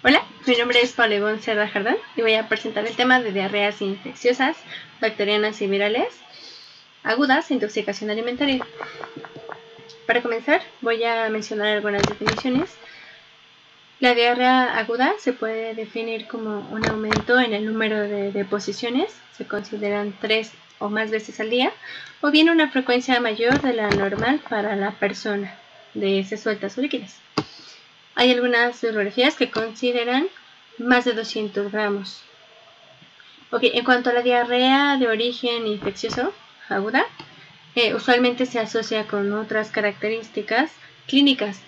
Hola, mi nombre es Paula Ivonne Cerda Jardán y voy a presentar el tema de diarreas infecciosas, bacterianas y virales agudas e intoxicación alimentaria. Para comenzar, voy a mencionar algunas definiciones. La diarrea aguda se puede definir como un aumento en el número de deposiciones, se consideran 3 o más veces al día, o bien una frecuencia mayor de la normal para la persona, de heces sueltas o líquidas. Hay algunas bibliografías que consideran más de 200 gramos. Ok, en cuanto a la diarrea de origen infeccioso aguda, usualmente se asocia con otras características clínicas,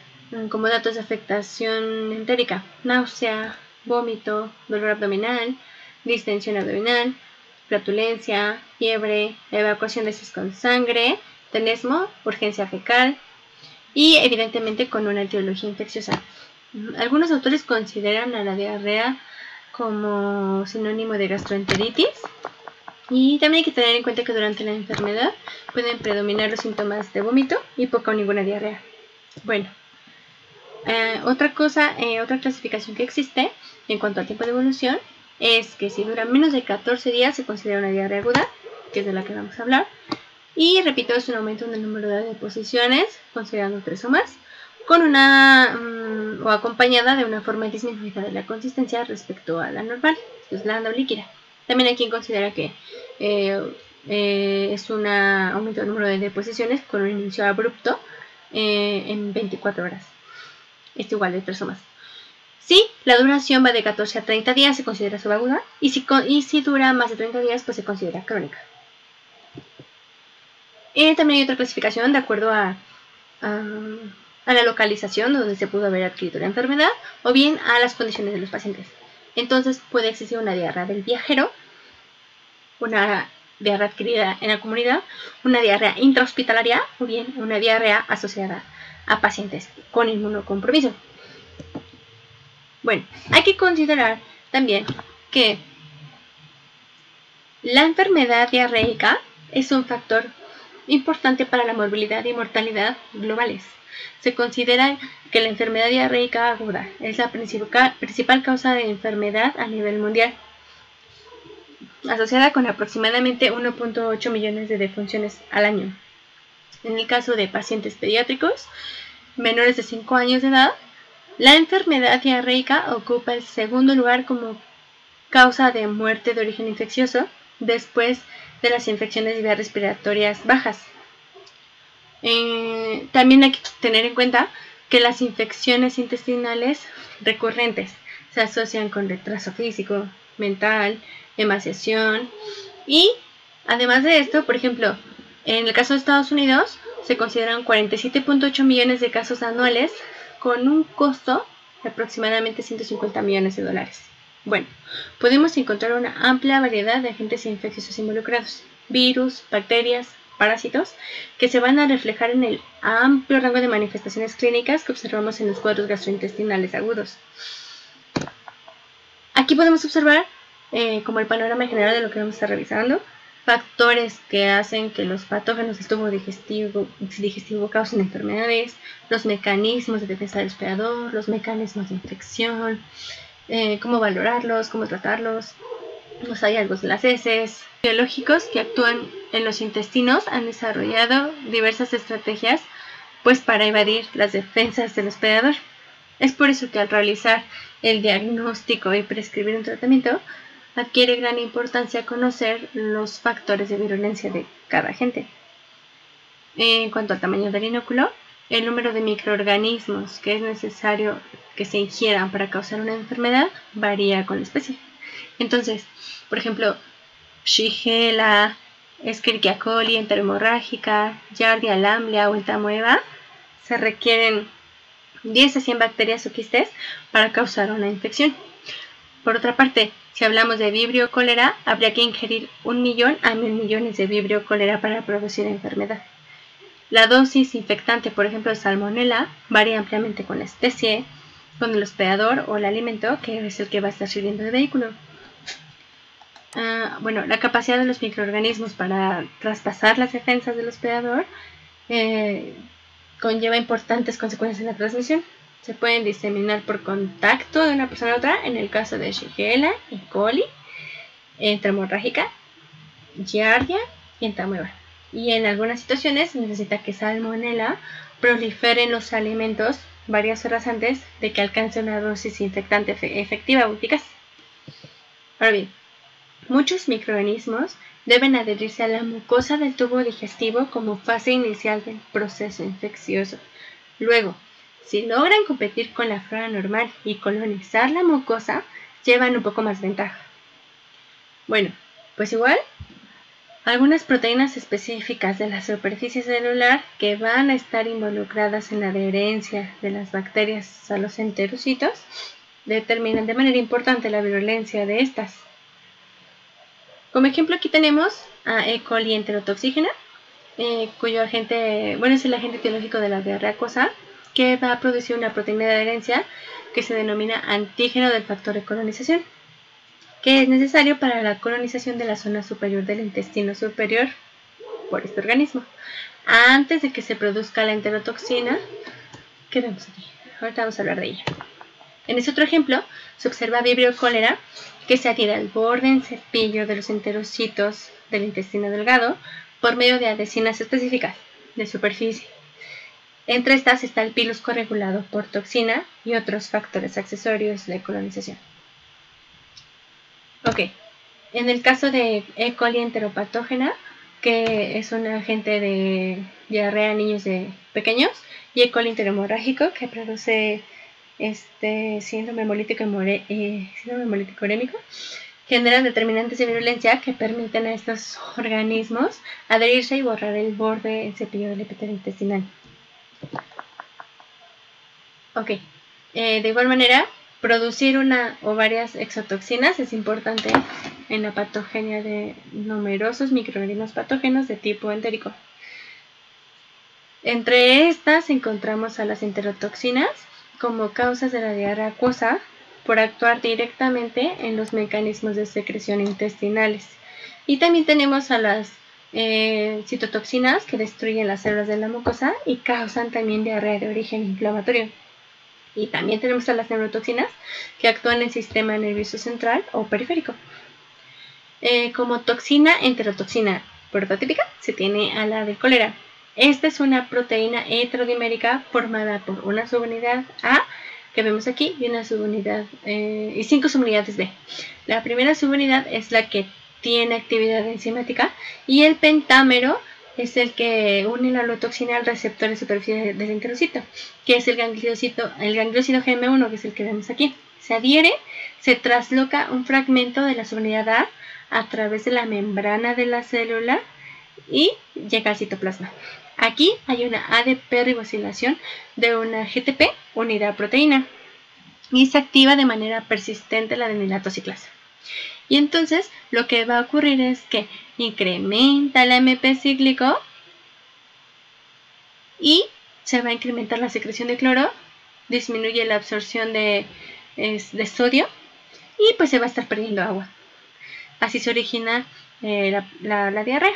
como datos de afectación entérica, náusea, vómito, dolor abdominal, distensión abdominal, flatulencia, fiebre, evacuación de heces con sangre, tenesmo, urgencia fecal y evidentemente con una etiología infecciosa. Algunos autores consideran a la diarrea como sinónimo de gastroenteritis, y también hay que tener en cuenta que durante la enfermedad pueden predominar los síntomas de vómito y poca o ninguna diarrea. Bueno, otra clasificación que existe en cuanto al tiempo de evolución es que si dura menos de 14 días se considera una diarrea aguda, que es de la que vamos a hablar, y repito, es un aumento en el número de deposiciones, considerando 3 o más, con una o acompañada de una forma disminuida de la consistencia respecto a la normal, que es blanda o líquida. También hay quien considera que es un aumento del número de deposiciones con un inicio abrupto en 24 horas. Esto igual de 3 o más. Si la duración va de 14 a 30 días, se considera subaguda, y si dura más de 30 días, pues se considera crónica. También hay otra clasificación de acuerdo a la localización donde se pudo haber adquirido la enfermedad o bien a las condiciones de los pacientes. Entonces puede existir una diarrea del viajero, una diarrea adquirida en la comunidad, una diarrea intrahospitalaria o bien una diarrea asociada a pacientes con inmunocompromiso. Bueno, hay que considerar también que la enfermedad diarreica es un factor importante para la morbilidad y mortalidad globales. Se considera que la enfermedad diarreica aguda es la principal causa de enfermedad a nivel mundial, asociada con aproximadamente 1.8 millones de defunciones al año. En el caso de pacientes pediátricos menores de 5 años de edad, la enfermedad diarreica ocupa el segundo lugar como causa de muerte de origen infeccioso después de las infecciones vías respiratorias bajas. También hay que tener en cuenta que las infecciones intestinales recurrentes se asocian con retraso físico, mental, emaciación y además de esto, por ejemplo, en el caso de Estados Unidos se consideran 47.8 millones de casos anuales con un costo de aproximadamente 150 millones de dólares. Bueno, podemos encontrar una amplia variedad de agentes infecciosos involucrados, virus, bacterias, parásitos, que se van a reflejar en el amplio rango de manifestaciones clínicas que observamos en los cuadros gastrointestinales agudos. Aquí podemos observar como el panorama general de lo que vamos a estar revisando, factores que hacen que los patógenos del tubo digestivo causen enfermedades, los mecanismos de defensa del hospedador, los mecanismos de infección, cómo valorarlos, cómo tratarlos, los hallazgos de las heces. Biológicos que actúan en los intestinos han desarrollado diversas estrategias pues para evadir las defensas del hospedador. Es por eso que al realizar el diagnóstico y prescribir un tratamiento adquiere gran importancia conocer los factores de virulencia de cada agente. En cuanto al tamaño del inóculo, el número de microorganismos que es necesario que se ingieran para causar una enfermedad varía con la especie. Entonces, por ejemplo, Shigella, Escherichia coli, enterohemorrágica, Giardia lamblia o entamoeba, se requieren 10 a 100 bacterias o quistes para causar una infección. Por otra parte, si hablamos de Vibrio cólera, habría que ingerir 1 millón a 1000 millones de Vibrio cólera para producir enfermedad. La dosis infectante, por ejemplo, de Salmonella, varía ampliamente con la especie, con el hospedador o el alimento, que es el que va a estar sirviendo de vehículo. Bueno, la capacidad de los microorganismos para traspasar las defensas del hospedador conlleva importantes consecuencias en la transmisión. Se pueden diseminar por contacto de una persona a otra, en el caso de Shigella, E. coli, hemorrágica, Giardia y entamoeba. Y en algunas situaciones se necesita que Salmonella prolifere en los alimentos varias horas antes de que alcance una dosis infectante efectiva o eficaz. Ahora bien, muchos microorganismos deben adherirse a la mucosa del tubo digestivo como fase inicial del proceso infeccioso. Luego, si logran competir con la flora normal y colonizar la mucosa, llevan un poco más ventaja. Bueno, pues igual, algunas proteínas específicas de la superficie celular que van a estar involucradas en la adherencia de las bacterias a los enterocitos determinan de manera importante la virulencia de estas. Como ejemplo aquí tenemos a E. coli enterotoxígena, cuyo agente, es el agente etiológico de la diarrea acuosa, que va a producir una proteína de adherencia que se denomina antígeno del factor de colonización, que es necesario para la colonización de la zona superior del intestino superior por este organismo, antes de que se produzca la enterotoxina que vemos aquí. Ahorita vamos a hablar de ella. En este otro ejemplo, se observa Vibrio cholera, que se adhiere al borde en cepillo de los enterocitos del intestino delgado por medio de adhesinas específicas de superficie. Entre estas está el pilus corregulado por toxina y otros factores accesorios de colonización. Ok, en el caso de E. coli enteropatógena, que es un agente de diarrea en niños pequeños, y E. coli enterohemorrágico, que produce síndrome hemolítico urémico, generan determinantes de virulencia que permiten a estos organismos adherirse y borrar el borde en cepillo del epitelio intestinal. Ok, de igual manera, producir una o varias exotoxinas es importante en la patogenia de numerosos microorganismos patógenos de tipo entérico. Entre estas encontramos a las enterotoxinas como causas de la diarrea acuosa por actuar directamente en los mecanismos de secreción intestinales. Y también tenemos a las citotoxinas que destruyen las células de la mucosa y causan también diarrea de origen inflamatorio. Y también tenemos a las neurotoxinas que actúan en el sistema nervioso central o periférico. Como toxina enterotoxina prototípica se tiene a la del cólera. Esta es una proteína heterodimérica formada por una subunidad A, que vemos aquí, y una subunidad y 5 subunidades B. La primera subunidad es la que tiene actividad enzimática y el pentámero es el que une la alotoxina al receptor de superficie del enterocito, que es el gangliósito GM1, que es el que vemos aquí. Se adhiere, se trasloca un fragmento de la subunidad a través de la membrana de la célula y llega al citoplasma. Aquí hay una ADP ribosilación de una GTP, unidad proteína, y se activa de manera persistente la adenilatociclasa. Y entonces lo que va a ocurrir es que incrementa el AMP cíclico y se va a incrementar la secreción de cloro, disminuye la absorción de sodio y pues se va a estar perdiendo agua. Así se origina la diarrea.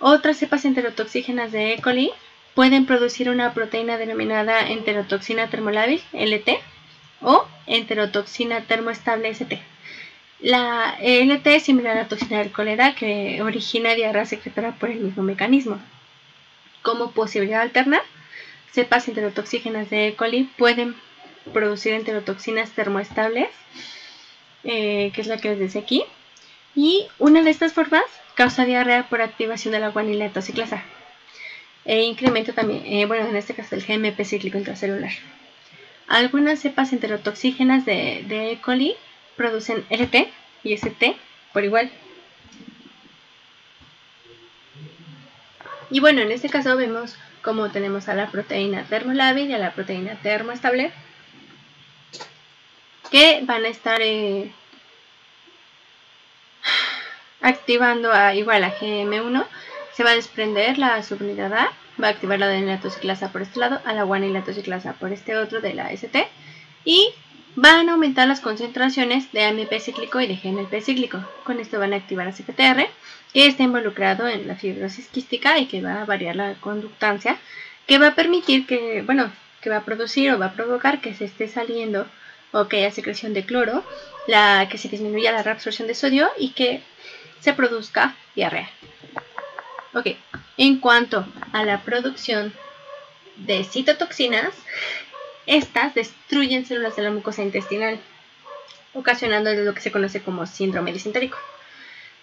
Otras cepas enterotoxígenas de E. coli pueden producir una proteína denominada enterotoxina termolábil, LT, o enterotoxina termoestable, ST. La LT es similar a la toxina del cólera, que origina diarrea secretora por el mismo mecanismo. Como posibilidad alterna, cepas enterotoxígenas de E. coli pueden producir enterotoxinas termoestables, que es la que les decía aquí, y una de estas formas causa diarrea por activación de la guanila tociclasa e incremento también, en este caso el GMP cíclico intracelular. Algunas cepas enterotoxígenas de E. coli producen LT y ST por igual. Y bueno, en este caso vemos cómo tenemos a la proteína termolábil y a la proteína termoestable, que van a estar activando igual a GM1. Se va a desprender la subunidad A, va a activar la adenilatociclasa por este lado, a la guanilatociclasa por este otro de la ST, y van a aumentar las concentraciones de AMP cíclico y de GMP cíclico. Con esto van a activar a CFTR, que está involucrado en la fibrosis quística y que va a variar la conductancia, que va a permitir que, que va a producir o va a provocar que se esté saliendo o que haya secreción de cloro, que se disminuya la reabsorción de sodio y que se produzca diarrea. Ok, en cuanto a la producción de citotoxinas, estas destruyen células de la mucosa intestinal, ocasionando lo que se conoce como síndrome disentérico.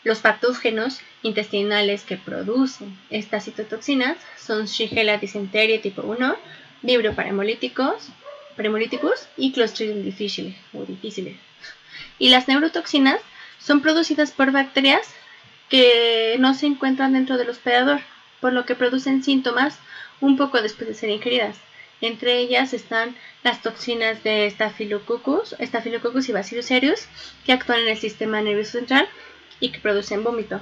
Los patógenos intestinales que producen estas citotoxinas son Shigella dysentery tipo 1, Vibrio Parhemolyticus y Clostridium difficile. Y las neurotoxinas son producidas por bacterias que no se encuentran dentro del hospedador, por lo que producen síntomas un poco después de ser ingeridas. Entre ellas están las toxinas de Staphylococcus y Bacillus cereus, que actúan en el sistema nervioso central y que producen vómito.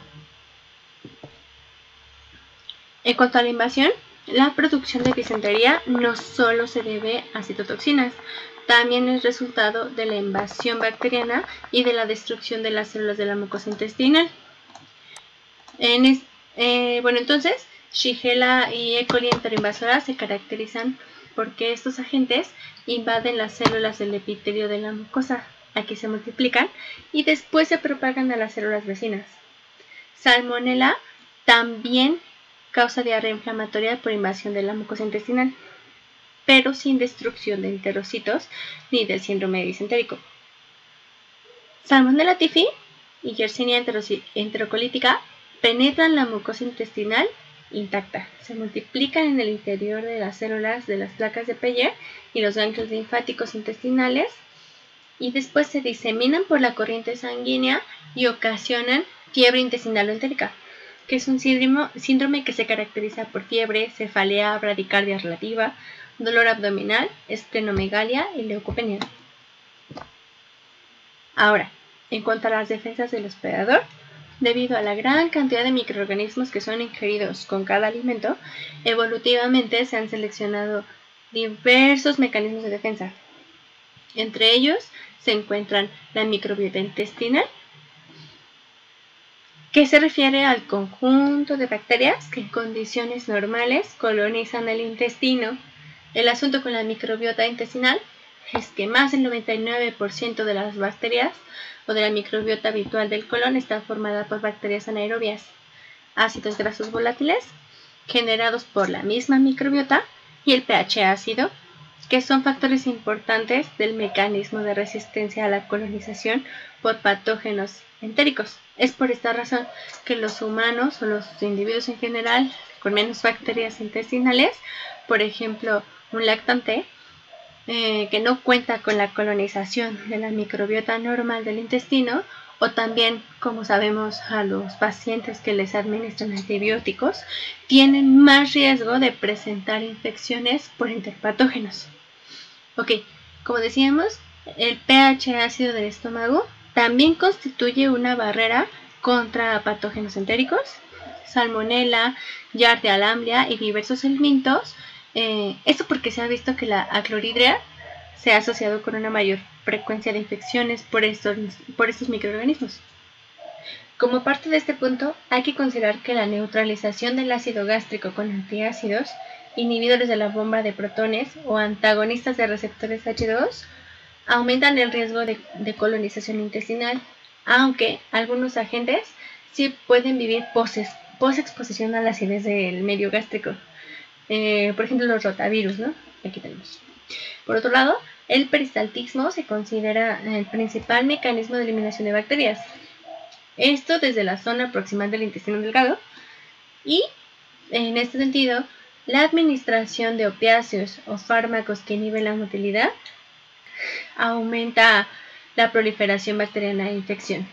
En cuanto a la invasión, la producción de disentería no solo se debe a citotoxinas, también es resultado de la invasión bacteriana y de la destrucción de las células de la mucosa intestinal. Entonces, Shigella y E. coli enteroinvasora se caracterizan porque estos agentes invaden las células del epitelio de la mucosa, aquí se multiplican y después se propagan a las células vecinas. Salmonella también causa diarrea inflamatoria por invasión de la mucosa intestinal, pero sin destrucción de enterocitos ni del síndrome disentérico. Salmonella typhi y Yersinia enterocolítica penetran la mucosa intestinal intacta, se multiplican en el interior de las células de las placas de Peyer y los ganglios linfáticos intestinales y después se diseminan por la corriente sanguínea y ocasionan fiebre intestinal o entérica, que es un síndrome que se caracteriza por fiebre, cefalea, bradicardia relativa, dolor abdominal, esplenomegalia y leucopenia. Ahora, en cuanto a las defensas del hospedador, debido a la gran cantidad de microorganismos que son ingeridos con cada alimento, evolutivamente se han seleccionado diversos mecanismos de defensa. Entre ellos se encuentran la microbiota intestinal, que se refiere al conjunto de bacterias que en condiciones normales colonizan el intestino. El asunto con la microbiota intestinal es que más del 99% de las bacterias o de la microbiota habitual del colon está formada por bacterias anaerobias, ácidos grasos volátiles generados por la misma microbiota y el pH ácido, que son factores importantes del mecanismo de resistencia a la colonización por patógenos entéricos. Es por esta razón que los humanos o los individuos en general con menos bacterias intestinales, por ejemplo un lactante, que no cuenta con la colonización de la microbiota normal del intestino, o también, como sabemos, a los pacientes que les administran antibióticos, tienen más riesgo de presentar infecciones por interpatógenos. Ok, como decíamos, el pH ácido del estómago también constituye una barrera contra patógenos entéricos, Salmonella, Giardia lamblia y diversos helmintos. Esto porque se ha visto que la acloridria se ha asociado con una mayor frecuencia de infecciones por estos microorganismos. Como parte de este punto, hay que considerar que la neutralización del ácido gástrico con antiácidos, inhibidores de la bomba de protones o antagonistas de receptores H2 aumentan el riesgo de colonización intestinal, aunque algunos agentes sí pueden vivir post-exposición a la acidez del medio gástrico. Por ejemplo, los rotavirus, ¿no? Aquí tenemos. Por otro lado, el peristaltismo se considera el principal mecanismo de eliminación de bacterias. Esto desde la zona proximal del intestino delgado y, en este sentido, la administración de opiáceos o fármacos que inhiben la motilidad aumenta la proliferación bacteriana e infección.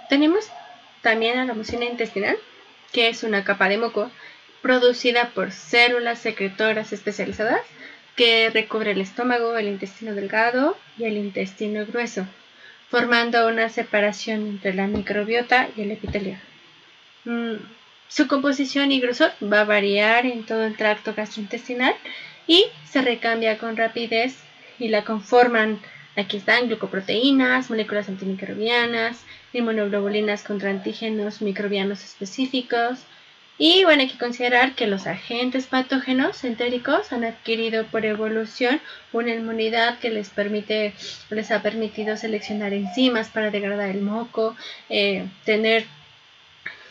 Tenemos también a la mucina intestinal, que es una capa de moco producida por células secretoras especializadas que recubre el estómago, el intestino delgado y el intestino grueso, formando una separación entre la microbiota y el epitelio. Su composición y grosor va a variar en todo el tracto gastrointestinal y se recambia con rapidez y la conforman, aquí están, glucoproteínas, moléculas antimicrobianas, inmunoglobulinas contra antígenos microbianos específicos, Y bueno, hay que considerar que los agentes patógenos entéricos han adquirido por evolución una inmunidad que les ha permitido seleccionar enzimas para degradar el moco, tener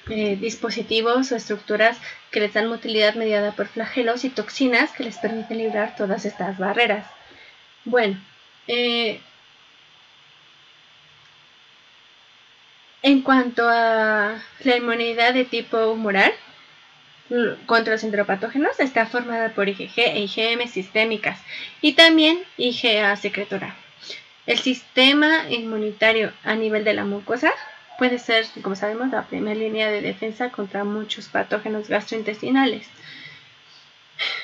dispositivos o estructuras que les dan motilidad mediada por flagelos y toxinas que les permiten librar todas estas barreras. Bueno, en cuanto a la inmunidad de tipo humoral contra los enteropatógenos, está formada por IgG e IgM sistémicas y también IgA secretora. El sistema inmunitario a nivel de la mucosa puede ser, como sabemos, la primera línea de defensa contra muchos patógenos gastrointestinales.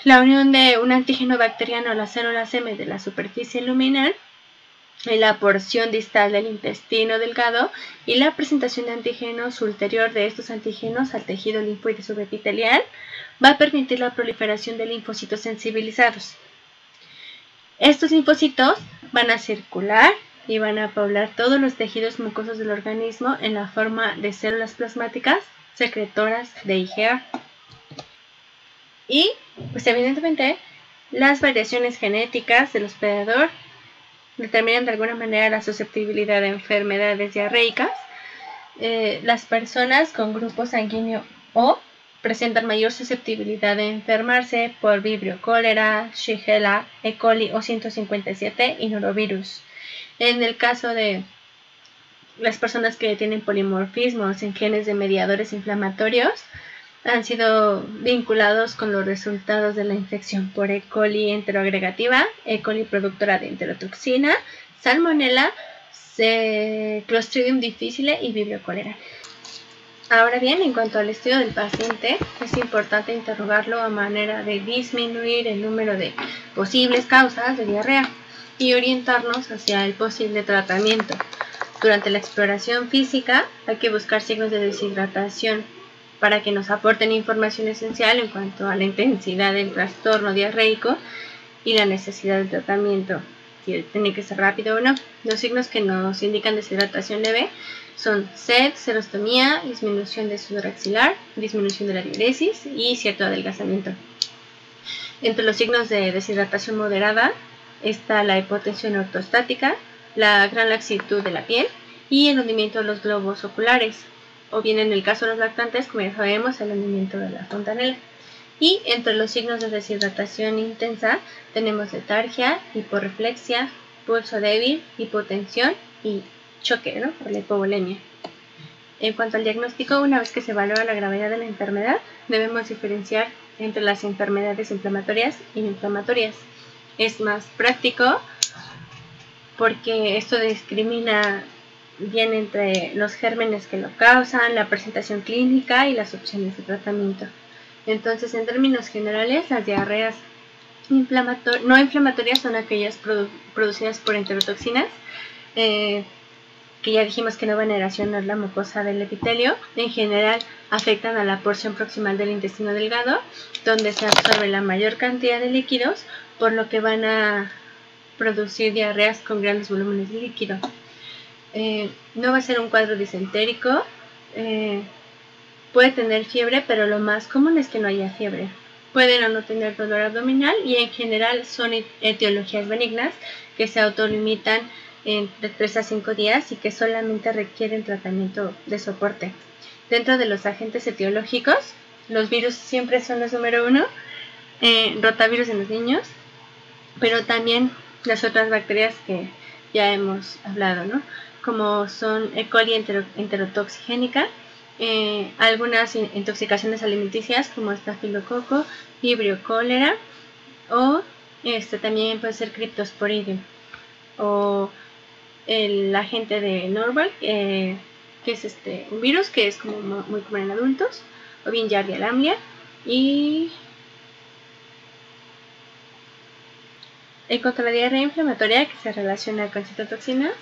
La unión de un antígeno bacteriano a las células M de la superficie luminal en la porción distal del intestino delgado y la presentación de antígenos ulterior de estos antígenos al tejido linfoide subepitelial va a permitir la proliferación de linfocitos sensibilizados. Estos linfocitos van a circular y van a poblar todos los tejidos mucosos del organismo en la forma de células plasmáticas secretoras de IgA. Y, pues evidentemente, las variaciones genéticas del hospedador determinan de alguna manera la susceptibilidad de enfermedades diarreicas. Las personas con grupo sanguíneo O presentan mayor susceptibilidad de enfermarse por Vibrio cólera, Shigella, E. coli o 157 y norovirus. En el caso de las personas que tienen polimorfismos en genes de mediadores inflamatorios, han sido vinculados con los resultados de la infección por E. coli enteroagregativa, E. coli productora de enterotoxina, Salmonella, Clostridium difficile y Vibrio cólera. Ahora bien, en cuanto al estudio del paciente, es importante interrogarlo a manera de disminuir el número de posibles causas de diarrea y orientarnos hacia el posible tratamiento. Durante la exploración física hay que buscar signos de deshidratación para que nos aporten información esencial en cuanto a la intensidad del trastorno diarreico y la necesidad de tratamiento, si tiene que ser rápido o no. Los signos que nos indican deshidratación leve son sed, serostomía, disminución de sudor axilar, disminución de la diuresis y cierto adelgazamiento. Entre los signos de deshidratación moderada está la hipotensión ortostática, la gran laxitud de la piel y el hundimiento de los globos oculares, o bien en el caso de los lactantes, como ya sabemos, el hundimiento de la fontanela. Y entre los signos de deshidratación intensa tenemos letargia, hiporreflexia, pulso débil, hipotensión y choque, ¿no? Por la hipovolemia. En cuanto al diagnóstico, una vez que se evalúa la gravedad de la enfermedad, debemos diferenciar entre las enfermedades inflamatorias y no inflamatorias. Es más práctico porque esto discrimina bien entre los gérmenes que lo causan, la presentación clínica y las opciones de tratamiento. Entonces, en términos generales, las diarreas no inflamatorias son aquellas producidas por enterotoxinas, que ya dijimos que no van a erosionar la mucosa del epitelio. En general afectan a la porción proximal del intestino delgado, donde se absorbe la mayor cantidad de líquidos, por lo que van a producir diarreas con grandes volúmenes de líquido. No va a ser un cuadro disentérico, puede tener fiebre, pero lo más común es que no haya fiebre. Pueden o no tener dolor abdominal y en general son etiologías benignas que se autolimitan de 3 a 5 días y que solamente requieren tratamiento de soporte. Dentro de los agentes etiológicos, los virus siempre son los número 1, rotavirus en los niños, pero también las otras bacterias que ya hemos hablado, ¿no? Como son E. coli enterotoxigénica, algunas intoxicaciones alimenticias como estafilococo, vibrio cólera, o también puede ser Cryptosporidium, o el agente de Norval, que es un virus que es como muy común en adultos, o bien Giardia lamblia. Y en cuanto a la diarrea inflamatoria que se relaciona con citotoxinas,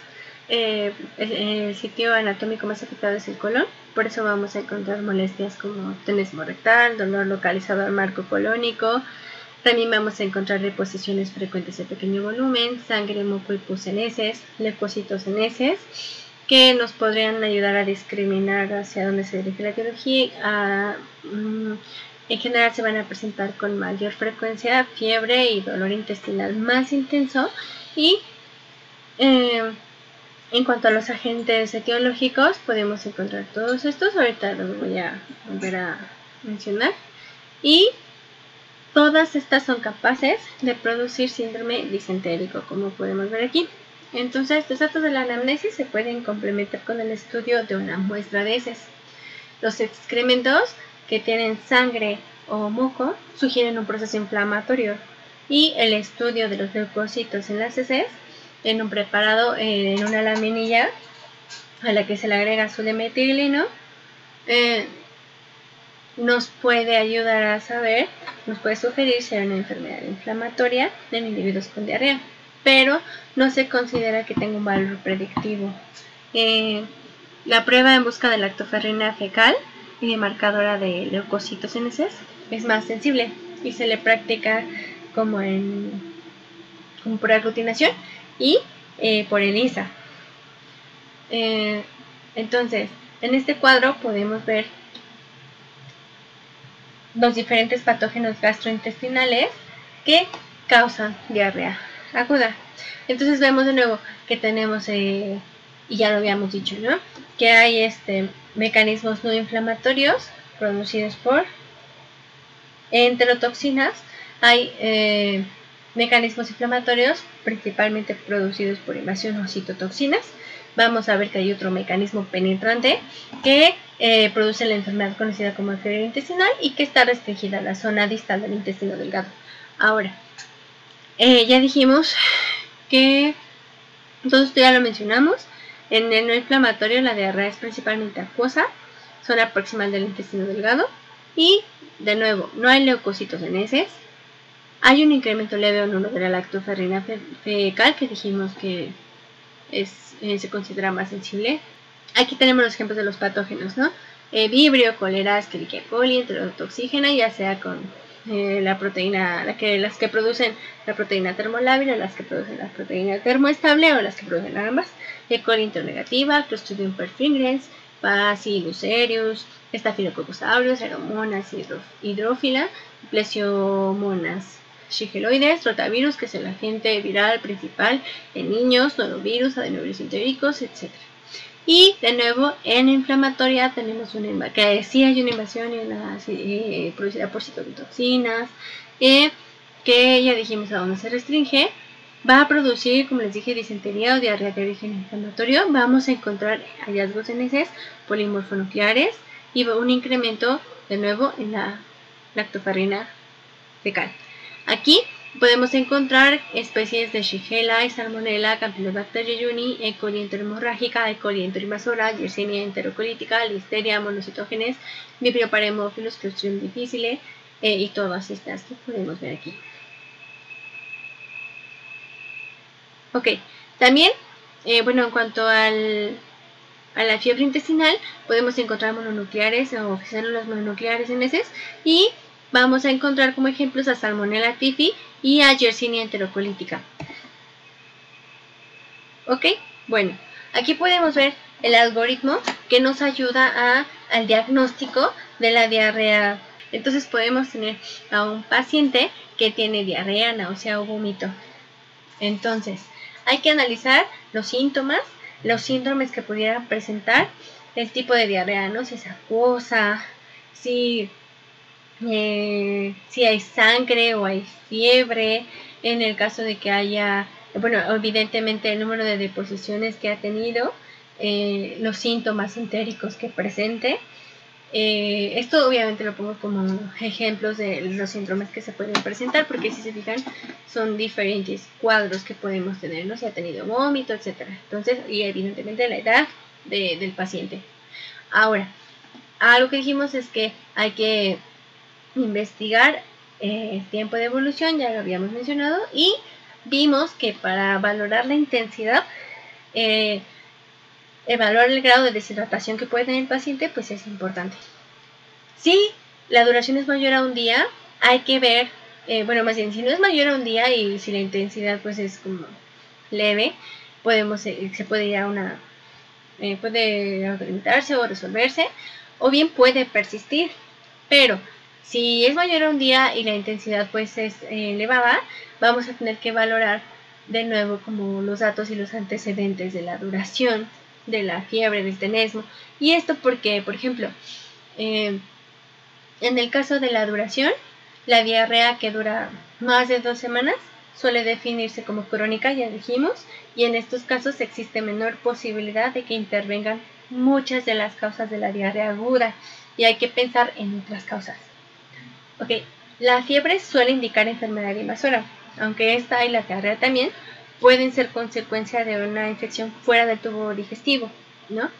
el sitio anatómico más afectado es el colon, por eso vamos a encontrar molestias como tenesmo rectal, dolor localizado al marco colónico. También vamos a encontrar deposiciones frecuentes de pequeño volumen, sangre, moco y pus en heces, leucocitos en heces, que nos podrían ayudar a discriminar hacia dónde se dirige la etiología. En general se van a presentar con mayor frecuencia fiebre y dolor intestinal más intenso. Y en cuanto a los agentes etiológicos, podemos encontrar todos estos. Ahorita los voy a volver a mencionar. Y todas estas son capaces de producir síndrome disentérico, como podemos ver aquí. Entonces, los datos de la anamnesis se pueden complementar con el estudio de una muestra de heces. Los excrementos que tienen sangre o moco sugieren un proceso inflamatorio, y el estudio de los leucocitos en las heces en un preparado en una laminilla a la que se le agrega azul de metileno nos puede ayudar a saber, nos puede sugerir si hay una enfermedad inflamatoria en individuos con diarrea, pero no se considera que tenga un valor predictivo. La prueba en busca de lactoferrina fecal y de marcadora de leucocitos en heces es más sensible y se le practica como por aglutinación y por ELISA. Entonces, en este cuadro podemos ver los diferentes patógenos gastrointestinales que causan diarrea aguda. Entonces vemos de nuevo que tenemos, y ya lo habíamos dicho, ¿no?, que hay mecanismos no inflamatorios producidos por enterotoxinas. Hay mecanismos inflamatorios principalmente producidos por invasión o citotoxinas. Vamos a ver que hay otro mecanismo penetrante que produce la enfermedad conocida como fiebre intestinal y que está restringida a la zona distal del intestino delgado. Ahora, ya dijimos que, entonces esto ya lo mencionamos, en el no inflamatorio la diarrea es principalmente acuosa, zona proximal del intestino delgado, y de nuevo, no hay leucocitos en heces. Hay un incremento leve o nulo de la lactoferrina fecal, que dijimos que se considera más sensible. Aquí tenemos los ejemplos de los patógenos, ¿no? Vibrio, cólera, Escherichia coli, enterotoxígena, ya sea con la proteína, las que producen la proteína termolábil, o las que producen la proteína termoestable, o las que producen ambas. E. coli internegativa, Clostridium perfringens, Bacillus cereus, Staphylococcus aureus, Aeromonas hidrófila, Plesiomonas shigeloides, rotavirus, que es el agente viral principal en niños, norovirus, adenovirus entéricos, etc. Y de nuevo, en inflamatoria tenemos que sí hay una invasión producida por citotoxinas, que ya dijimos a dónde se restringe. Va a producir, como les dije, disentería o diarrea de origen inflamatorio. Vamos a encontrar hallazgos en heces polimorfonucleares y un incremento de nuevo en la lactoferrina fecal. Aquí podemos encontrar especies de Shigella, Salmonella, Campylobacter jejuni, E. coli enterohemorrágica, E. coli enteroinvasora, Yersinia enterocolítica, Listeria monocitógenes, Vibrio paremófilos, Clostridium difficile, y todas estas que podemos ver aquí. Ok, también, bueno, en cuanto a la fiebre intestinal, podemos encontrar mononucleares o células mononucleares en heces, y vamos a encontrar como ejemplos a Salmonella typhi y a Yersinia enterocolítica. Ok, bueno, aquí podemos ver el algoritmo que nos ayuda al diagnóstico de la diarrea. Entonces podemos tener a un paciente que tiene diarrea, náusea o vómito. Entonces, hay que analizar los síntomas, los síndromes que pudieran presentar, el tipo de diarrea, ¿no? Si es acuosa, si hay sangre o hay fiebre, en el caso de que haya, bueno, evidentemente el número de deposiciones que ha tenido, los síntomas entéricos que presente. Esto obviamente lo pongo como ejemplos de los síndromes que se pueden presentar, porque si se fijan son diferentes cuadros que podemos tener, ¿no? Si ha tenido vómito, etcétera. Entonces, y evidentemente la edad del paciente. Ahora, algo que dijimos es que hay que investigar el tiempo de evolución, ya lo habíamos mencionado, y vimos que para valorar la intensidad, evaluar el grado de deshidratación que puede tener el paciente, pues es importante. Si la duración es mayor a un día, hay que ver, bueno, más bien, si no es mayor a un día y si la intensidad pues es como leve, se puede ir a una puede aumentarse o resolverse, o bien puede persistir. Pero si es mayor a un día y la intensidad pues es elevada, vamos a tener que valorar de nuevo como los datos y los antecedentes de la duración de la fiebre, del tenesmo. Y esto porque, por ejemplo, en el caso de la duración, la diarrea que dura más de 2 semanas suele definirse como crónica, ya dijimos, y en estos casos existe menor posibilidad de que intervengan muchas de las causas de la diarrea aguda, y hay que pensar en otras causas. Ok, la fiebre suele indicar enfermedad invasora, aunque esta y la diarrea también pueden ser consecuencia de una infección fuera del tubo digestivo, ¿no?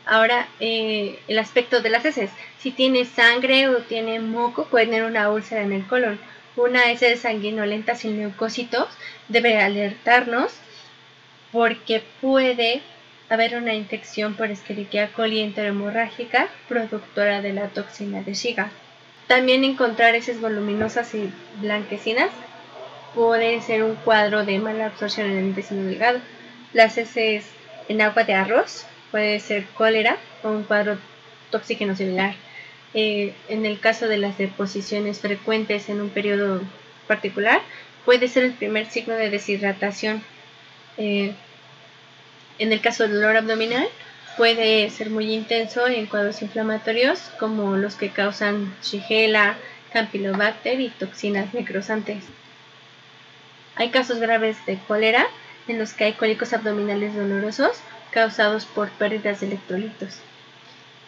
Ahora, el aspecto de las heces. Si tiene sangre o tiene moco, puede tener una úlcera en el colon. Una heces sanguinolenta sin leucocitos debe alertarnos porque puede haber una infección por Escherichia coli enterohemorrágica productora de la toxina de Shiga. También encontrar heces voluminosas y blanquecinas puede ser un cuadro de mala absorción en el intestino delgado. Las heces en agua de arroz puede ser cólera o un cuadro toxígeno similar. En el caso de las deposiciones frecuentes en un periodo particular, puede ser el primer signo de deshidratación. En el caso del dolor abdominal, puede ser muy intenso en cuadros inflamatorios como los que causan Shigella, Campylobacter y toxinas necrosantes. Hay casos graves de cólera en los que hay cólicos abdominales dolorosos causados por pérdidas de electrolitos.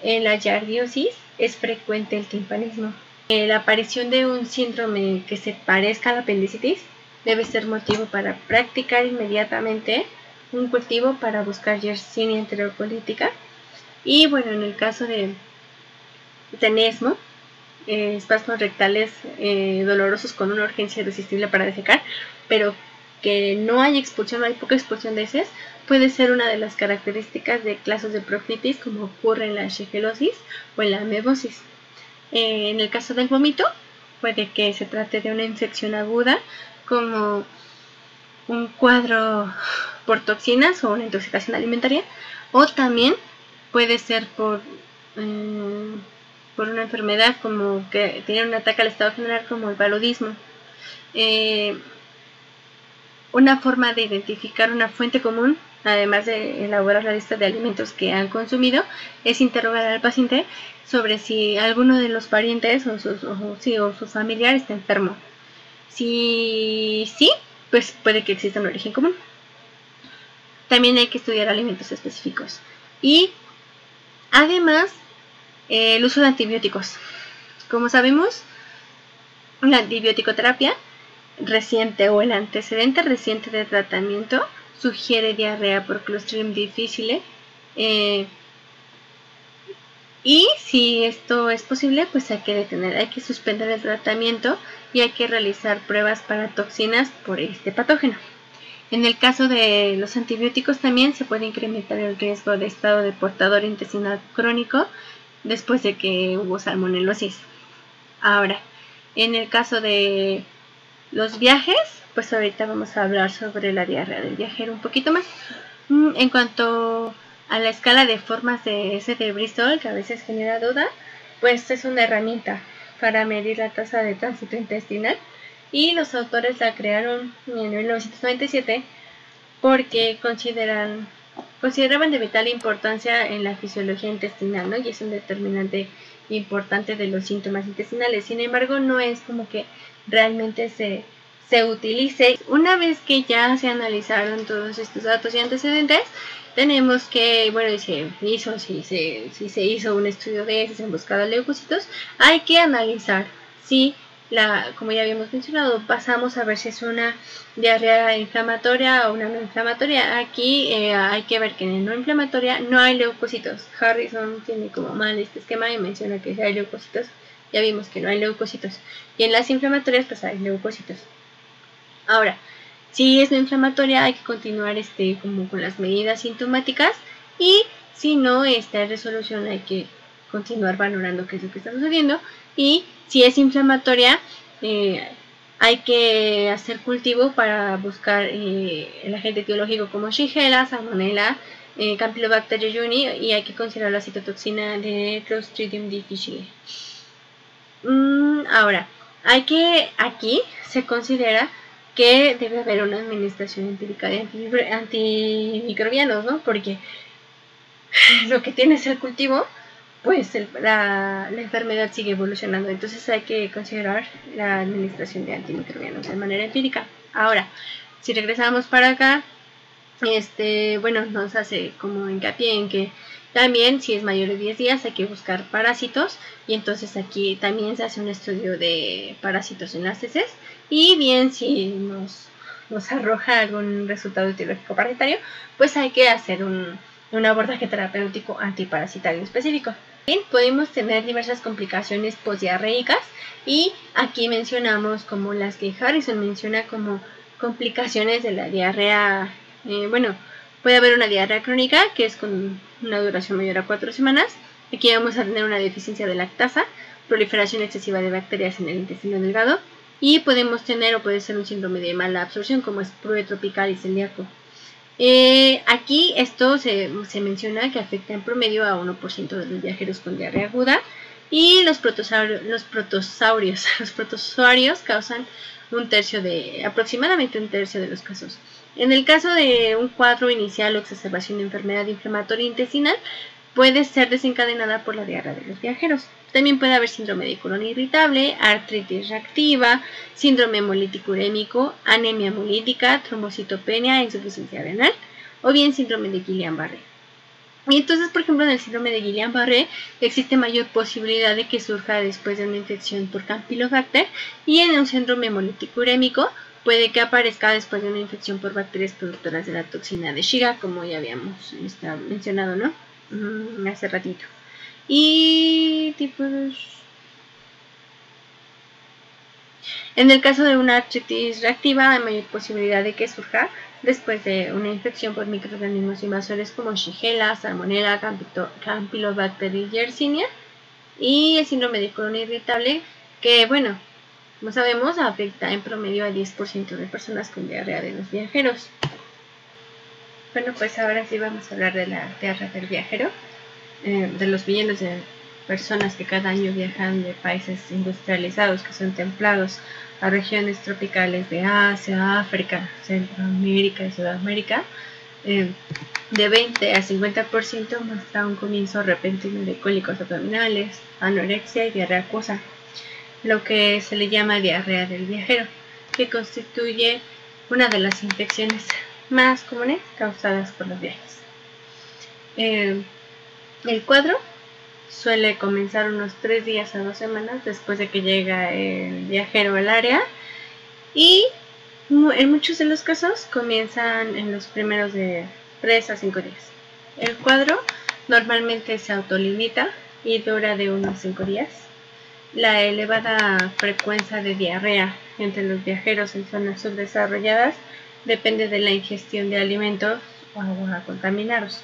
En la giardiosis es frecuente el timpanismo. La aparición de un síndrome que se parezca a la apendicitis debe ser motivo para practicar inmediatamente un cultivo para buscar Yersinia enterocolítica. Y bueno, en el caso de tenesmo, espasmos rectales dolorosos con una urgencia irresistible para defecar, pero que no hay expulsión, no hay poca expulsión de heces, puede ser una de las características de casos de proctitis, como ocurre en la shigellosis o en la amebosis. En el caso del vómito, puede que se trate de una infección aguda, como un cuadro por toxinas o una intoxicación alimentaria, o también puede ser por una enfermedad como que tiene un ataque al estado general, como el paludismo. Una forma de identificar una fuente común, además de elaborar la lista de alimentos que han consumido, es interrogar al paciente sobre si alguno de los parientes o su familiar está enfermo. Si sí, pues puede que exista un origen común. También hay que estudiar alimentos específicos. Y además, el uso de antibióticos. Como sabemos, la antibiótico-terapia reciente o el antecedente reciente de tratamiento sugiere diarrea por Clostridium difficile. Y si esto es posible, pues hay que suspender el tratamiento y hay que realizar pruebas para toxinas por este patógeno. En el caso de los antibióticos también se puede incrementar el riesgo de estado de portador intestinal crónico después de que hubo salmonelosis. Ahora, en el caso de los viajes, pues ahorita vamos a hablar sobre la diarrea del viajero un poquito más. En cuanto a la escala de formas de ese de Bristol, que a veces genera duda, pues es una herramienta para medir la tasa de tránsito intestinal, y los autores la crearon en 1997 porque consideraban de vital importancia en la fisiología intestinal, ¿no? Y es un determinante importante de los síntomas intestinales. Sin embargo, no es como que realmente se utilice. Una vez que ya se analizaron todos estos datos y antecedentes, tenemos que, bueno, si se hizo un estudio de si se han buscado leucocitos, hay que analizar si como ya habíamos mencionado, pasamos a ver si es una diarrea inflamatoria o una no inflamatoria. Aquí hay que ver que en la no inflamatoria no hay leucocitos. Harrison tiene como mal este esquema y menciona que hay leucocitos. Ya vimos que no hay leucocitos. Y en las inflamatorias pues hay leucocitos. Ahora, si es no inflamatoria, hay que continuar como con las medidas sintomáticas, y si no está en resolución, hay que continuar valorando qué es lo que está sucediendo. Y si es inflamatoria, hay que hacer cultivo para buscar el agente etiológico como Shigella, Salmonella, Campylobacter jejuni, y hay que considerar la citotoxina de Clostridium difficile. Ahora, aquí se considera que debe haber una administración empírica de antimicrobianos, ¿no? Porque lo que tiene es el cultivo, pues la enfermedad sigue evolucionando. Entonces hay que considerar la administración de antimicrobianos de manera empírica. Ahora, si regresamos para acá, bueno, nos hace como hincapié en que también si es mayor de 10 días hay que buscar parásitos, y entonces aquí también se hace un estudio de parásitos en las heces, y bien si nos arroja algún resultado etiológico parasitario, pues hay que hacer un abordaje terapéutico antiparasitario específico. Bien, podemos tener diversas complicaciones posdiarreicas, y aquí mencionamos como las que Harrison menciona como complicaciones de la diarrea. Bueno, puede haber una diarrea crónica, que es con una duración mayor a 4 semanas. Aquí vamos a tener una deficiencia de lactasa, proliferación excesiva de bacterias en el intestino delgado, y podemos tener o puede ser un síndrome de mala absorción, como es PRUE tropical y celíaco. Aquí esto se menciona que afecta en promedio a 1% de los viajeros con diarrea aguda, y los protozoarios causan aproximadamente un tercio de los casos. En el caso de un cuadro inicial o exacerbación de enfermedad inflamatoria intestinal, puede ser desencadenada por la diarrea de los viajeros. También puede haber síndrome de colon irritable, artritis reactiva, síndrome hemolítico urémico, anemia hemolítica, trombocitopenia, insuficiencia renal, o bien síndrome de Guillain-Barré. Y entonces, por ejemplo, en el síndrome de Guillain-Barré existe mayor posibilidad de que surja después de una infección por Campylobacter, y en un síndrome hemolítico urémico puede que aparezca después de una infección por bacterias productoras de la toxina de Shiga, como ya habíamos mencionado, ¿no? Hace ratito. Y en el caso de una artritis reactiva, hay mayor posibilidad de que surja después de una infección por microorganismos invasores como Shigella, Salmonella, Campylobacter y Yersinia. Y el síndrome de colon irritable, que bueno, como sabemos, afecta en promedio al 10% de personas con diarrea de los viajeros. Bueno, pues ahora sí vamos a hablar de la diarrea del viajero, de los millones de personas que cada año viajan de países industrializados que son templados a regiones tropicales de Asia, África, Centroamérica y Sudamérica. De 20 a 50% muestra un comienzo repentino de cólicos abdominales, anorexia y diarrea acuosa, lo que se le llama diarrea del viajero, que constituye una de las infecciones más comunes causadas por los viajes. El cuadro suele comenzar unos 3 días a 2 semanas después de que llega el viajero al área, y en muchos de los casos comienzan en los primeros de 3 a 5 días. El cuadro normalmente se autolimita y dura de unos 5 días. La elevada frecuencia de diarrea entre los viajeros en zonas subdesarrolladas depende de la ingestión de alimentos o agua contaminados.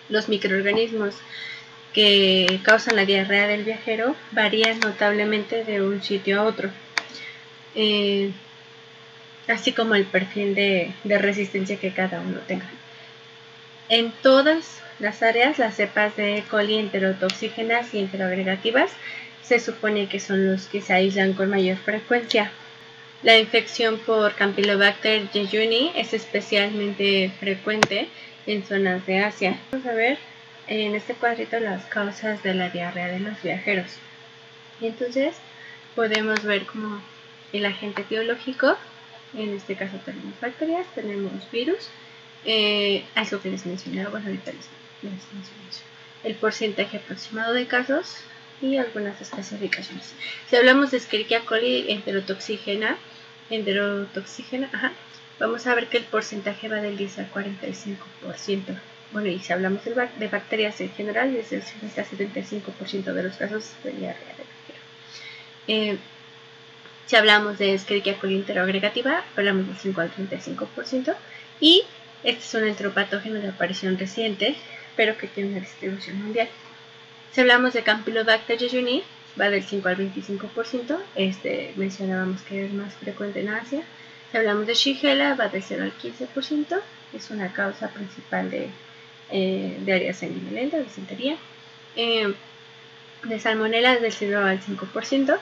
Los microorganismos que causan la diarrea del viajero varían notablemente de un sitio a otro, así como el perfil de resistencia que cada uno tenga. En todas las áreas, las cepas de E. coli enterotoxígenas y enteroagregativas se supone que son los que se aíslan con mayor frecuencia. La infección por Campylobacter jejuni es especialmente frecuente en zonas de Asia. Vamos a ver en este cuadrito las causas de la diarrea de los viajeros. Y entonces podemos ver como el agente etiológico. En este caso tenemos bacterias, tenemos virus, algo que les mencioné, bueno, ahorita les mencioné eso. El porcentaje aproximado de casos y algunas especificaciones. Si hablamos de Escherichia coli enterotoxígena, vamos a ver que el porcentaje va del 10 al 45%. Bueno, y si hablamos de bacterias en general, es del 60 al 75% de los casos de diarrea de bacteria. Si hablamos de Escherichia coli enteroagregativa, hablamos del 5 al 35%. Y este es un enteropatógeno de aparición reciente, pero que tiene una distribución mundial. Si hablamos de Campylobacter jejuni, va del 5 al 25%. Mencionábamos que es más frecuente en Asia. Si hablamos de Shigella, va del 0 al 15%. Es una causa principal de diarrea sanguinolenta, disentería, de salmonela del 0 al 5%.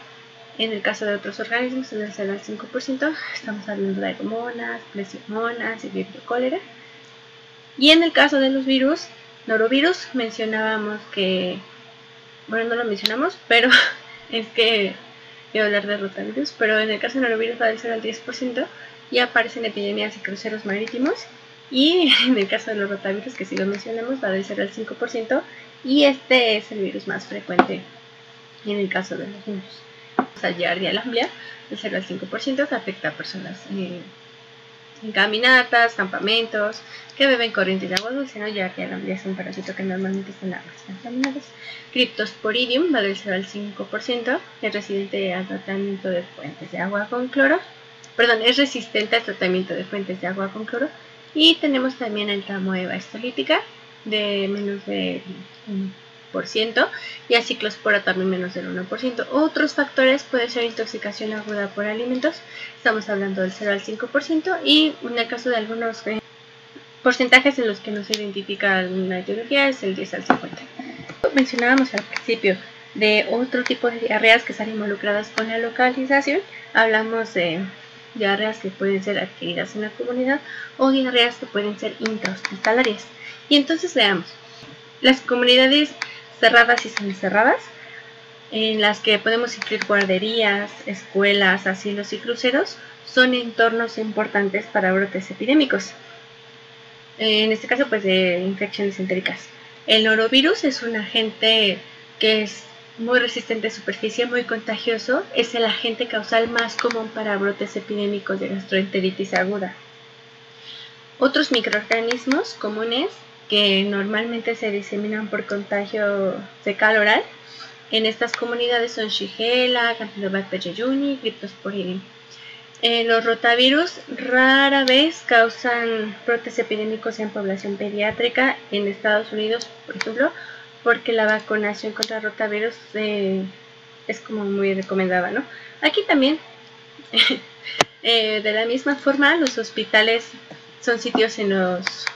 En el caso de otros organismos es del 0 al 5%, estamos hablando de aeromonas, plesiomonas y vibrio cólera. Y en el caso de los virus, norovirus, mencionábamos que, bueno, no lo mencionamos, pero es que voy a hablar de rotavirus, pero en el caso de norovirus va del 0 al 10% y aparecen epidemias y cruceros marítimos. Y en el caso de los rotavirus, que si lo mencionamos, va del 0 al 5% y este es el virus más frecuente en el caso de los niños. O sea, Giardia lamblia, del 0 al 5%, que afecta a personas en caminatas, campamentos, que beben corrientes de agua dulce, ¿no? Giardia lamblia es un parásito que normalmente está en aguas contaminadas. Cryptosporidium va del 0 al 5%, es resistente al tratamiento de fuentes de agua con cloro. Perdón, es resistente al tratamiento de fuentes de agua con cloro. Y tenemos también el Tramoeba histolítica de menos de 1%, y a ciclospora también menos del 1%. Otros factores pueden ser intoxicación aguda por alimentos, estamos hablando del 0 al 5%, y en el caso de algunos porcentajes en los que no se identifica alguna etiología es el 10 al 50%. Mencionábamos al principio de otro tipo de diarreas que están involucradas con la localización. Hablamos de diarreas que pueden ser adquiridas en la comunidad o diarreas que pueden ser intrahospitalarias. Y entonces veamos, las comunidades cerradas y semicerradas, en las que podemos incluir guarderías, escuelas, asilos y cruceros, son entornos importantes para brotes epidémicos. En este caso, pues de infecciones entéricas. El norovirus es un agente que es muy resistente a superficie, muy contagioso. Es el agente causal más común para brotes epidémicos de gastroenteritis aguda. Otros microorganismos comunes que normalmente se diseminan por contagio fecal oral en estas comunidades son Shigella, Campylobacter jejuni y Cryptosporidium. Los rotavirus rara vez causan brotes epidémicos en población pediátrica en Estados Unidos, por ejemplo, porque la vacunación contra rotavirus es como muy recomendada, ¿no? Aquí también, de la misma forma, los hospitales son sitios en los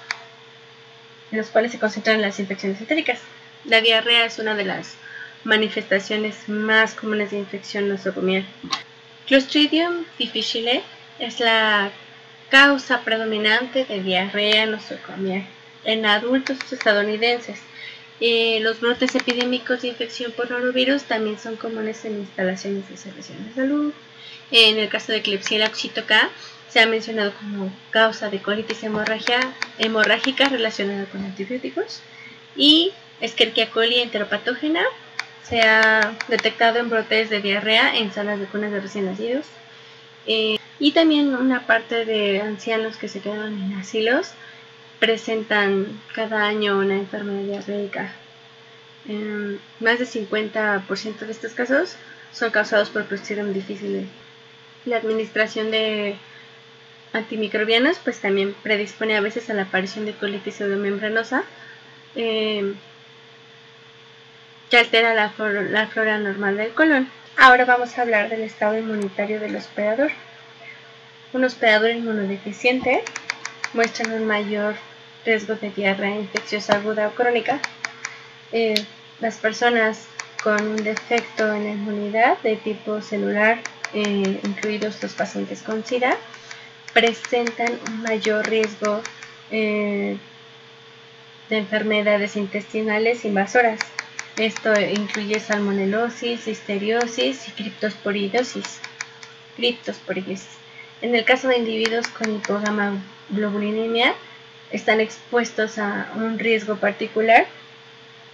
cuales se concentran las infecciones entéricas. La diarrea es una de las manifestaciones más comunes de infección nosocomial. Clostridium difficile es la causa predominante de diarrea nosocomial en adultos estadounidenses. Los brotes epidémicos de infección por norovirus también son comunes en instalaciones de servicios de salud. En el caso de Klebsiella psittacia se ha mencionado como causa de colitis hemorrágica relacionada con antibióticos, y Escherichia coli enteropatógena se ha detectado en brotes de diarrea en salas de cunas de recién nacidos, y también una parte de ancianos que se quedan en asilos presentan cada año una enfermedad diarreica. Más del 50% de estos casos son causados por Clostridium difficile. La administración de antimicrobianos pues también predispone a veces a la aparición de colitis pseudomembranosa, que altera la flora normal del colon. Ahora vamos a hablar del estado inmunitario del hospedador. Un hospedador inmunodeficiente muestra un mayor riesgo de diarrea infecciosa aguda o crónica. Las personas con un defecto en la inmunidad de tipo celular, incluidos los pacientes con SIDA, presentan un mayor riesgo de enfermedades intestinales invasoras. Esto incluye salmonelosis, listeriosis y criptosporidosis. En el caso de individuos con hipogamaglobulinemia, están expuestos a un riesgo particular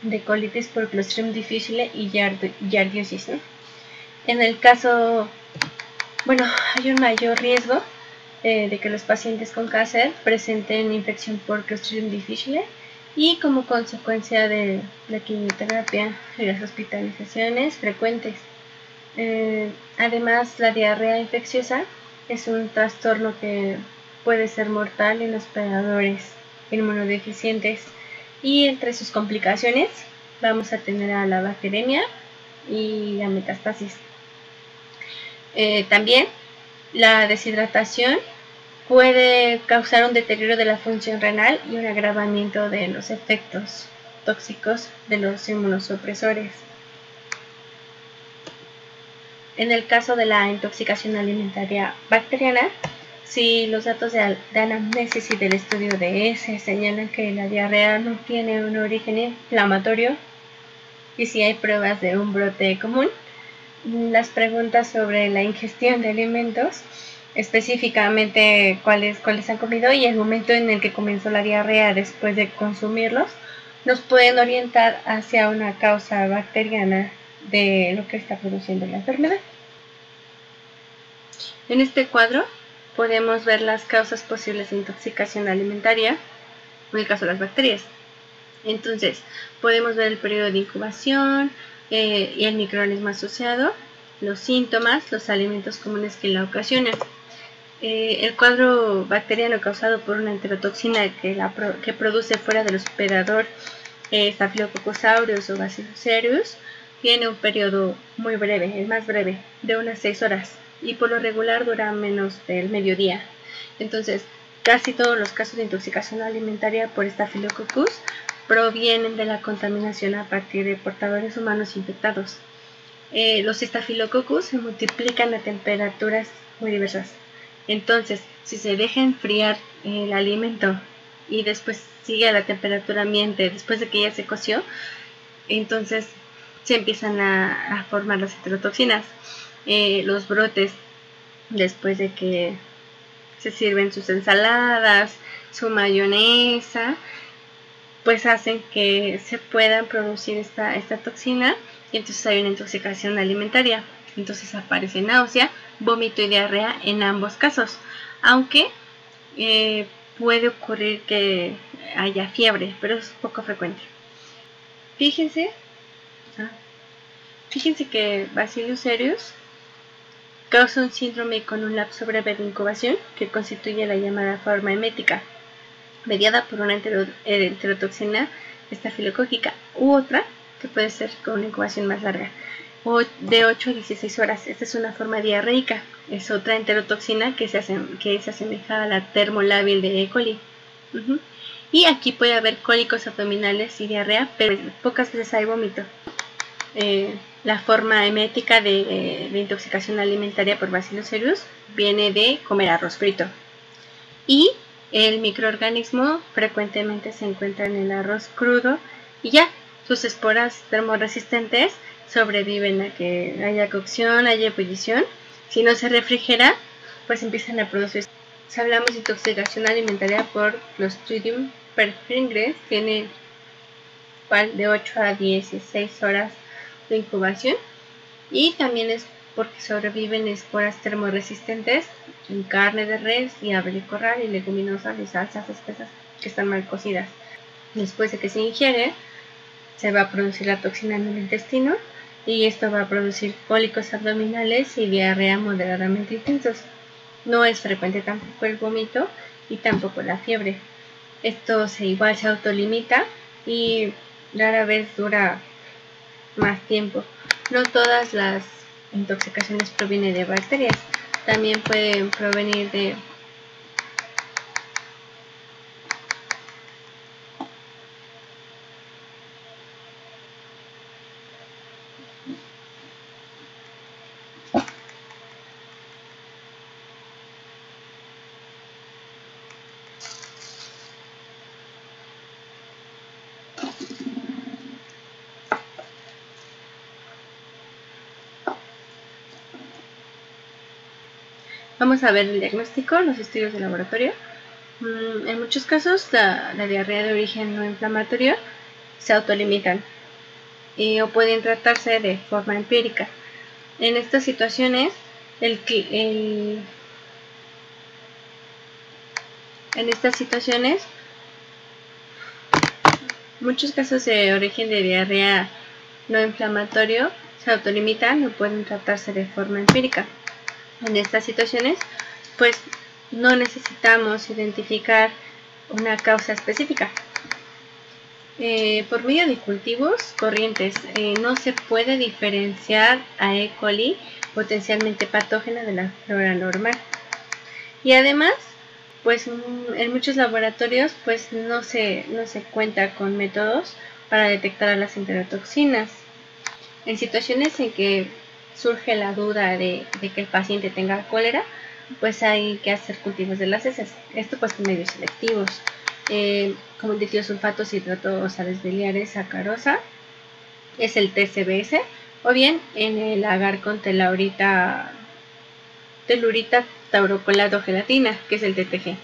de colitis por Clostridium difficile y giardiosis, ¿no? En el caso, hay un mayor riesgo de que los pacientes con cáncer presenten infección por Clostridium difficile, y como consecuencia de la quimioterapia y las hospitalizaciones frecuentes. Además, la diarrea infecciosa es un trastorno que puede ser mortal en hospedadores inmunodeficientes, y entre sus complicaciones vamos a tener a la bacteremia y la metastasis. También la deshidratación puede causar un deterioro de la función renal y un agravamiento de los efectos tóxicos de los inmunosupresores. En el caso de la intoxicación alimentaria bacteriana, si los datos de anamnesis y del estudio de ESE señalan que la diarrea no tiene un origen inflamatorio y si hay pruebas de un brote común, las preguntas sobre la ingestión de alimentos, específicamente cuáles han comido y el momento en el que comenzó la diarrea después de consumirlos, nos pueden orientar hacia una causa bacteriana de lo que está produciendo la enfermedad. En este cuadro podemos ver las causas posibles de intoxicación alimentaria, en el caso de las bacterias. Entonces, podemos ver el periodo de incubación y el microorganismo asociado, los síntomas, los alimentos comunes que la ocasionan. El cuadro bacteriano causado por una enterotoxina que produce fuera del hospedador Staphylococcus aureus o Bacillus cereus tiene un periodo muy breve, el más breve, de unas 6 horas y por lo regular dura menos del mediodía. Entonces, casi todos los casos de intoxicación alimentaria por Staphylococcus provienen de la contaminación a partir de portadores humanos infectados. Los Staphylococcus se multiplican a temperaturas muy diversas. Entonces, si se deja enfriar el alimento y después sigue a la temperatura ambiente después de que ya se coció, entonces se empiezan a formar las heterotoxinas. Los brotes después de que se sirven sus ensaladas, su mayonesa, pues hacen que se puedan producir esta toxina y entonces hay una intoxicación alimentaria. Entonces aparece náusea, vómito y diarrea en ambos casos, aunque puede ocurrir que haya fiebre, pero es poco frecuente. Fíjense que Bacillus cereus causa un síndrome con un lapso breve de incubación que constituye la llamada forma emética, mediada por una enterotoxina estafilocócica u otra que puede ser con una incubación más larga, o de 8 a 16 horas. Esta es una forma diarreica, es otra enterotoxina que se asemeja a la termolábil de E. coli. Y aquí puede haber cólicos abdominales y diarrea, pero pocas veces hay vómito. La forma emética de intoxicación alimentaria por Bacillus cereus viene de comer arroz frito. Y el microorganismo frecuentemente se encuentra en el arroz crudo y ya, sus esporas termoresistentes sobreviven a que haya cocción, haya ebullición. Si no se refrigera, pues empiezan a producir. Si hablamos de intoxicación alimentaria por Clostridium perfringens, tiene de 8 a 16 horas de incubación y también es porque sobreviven esporas termoresistentes en carne de res y ave de corral y leguminosas y salsas espesas que están mal cocidas. Después de que se ingiere, se va a producir la toxina en el intestino y esto va a producir cólicos abdominales y diarrea moderadamente intensos. No es frecuente tampoco el vómito y tampoco la fiebre. Esto igual se autolimita y rara vez dura más tiempo. No todas las intoxicaciones provienen de bacterias, también pueden provenir de Vamos a ver el diagnóstico, los estudios de laboratorio. En muchos casos la diarrea de origen no inflamatorio se autolimitan o pueden tratarse de forma empírica. En estas situaciones, muchos casos de origen de diarrea no inflamatorio se autolimitan o pueden tratarse de forma empírica. En estas situaciones, pues no necesitamos identificar una causa específica. Por medio de cultivos corrientes, no se puede diferenciar a E. coli potencialmente patógena de la flora normal. Y además, pues en muchos laboratorios pues no se cuenta con métodos para detectar a las enterotoxinas. En situaciones en que surge la duda de que el paciente tenga cólera, pues hay que hacer cultivos de las heces. Esto pues con medios selectivos, como el ditiosulfato citrato o sales biliares sacarosa, es el TCBS, o bien en el agar con telurita taurocolado gelatina, que es el TTG.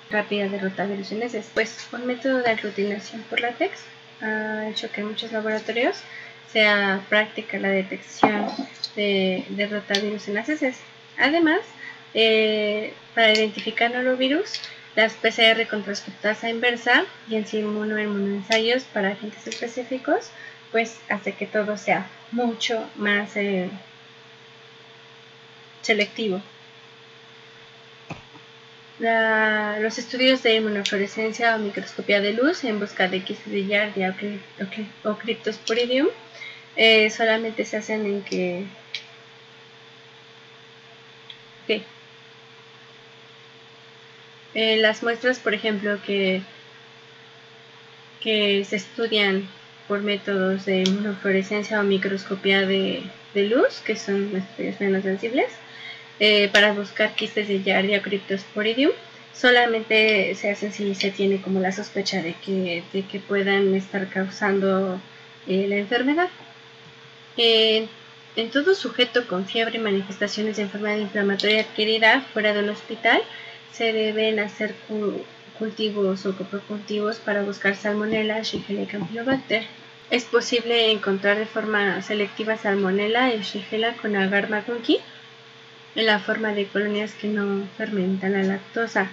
Rápida de rotavirus en heces. Pues un método de aglutinación por látex ha hecho que en muchos laboratorios sea práctica la detección de rotavirus en las heces. Además, para identificar norovirus, las PCR con transcriptasa inversa y inmunoensayos para agentes específicos, pues hace que todo sea mucho más selectivo. Los estudios de inmunofluorescencia o microscopía de luz en busca de quistes de Giardia o Cryptosporidium solamente se hacen en que las muestras, por ejemplo, que se estudian por métodos de inmunofluorescencia o microscopía de luz, que son estudios menos sensibles, para buscar quistes de Giardia o Cryptosporidium, solamente se hacen si se tiene como la sospecha de que puedan estar causando la enfermedad. En todo sujeto con fiebre y manifestaciones de enfermedad inflamatoria adquirida fuera de un hospital, se deben hacer cultivos o coprocultivos para buscar Salmonella, Shigella y Campylobacter. Es posible encontrar de forma selectiva Salmonella y Shigella con agar McConkey en la forma de colonias que no fermentan la lactosa.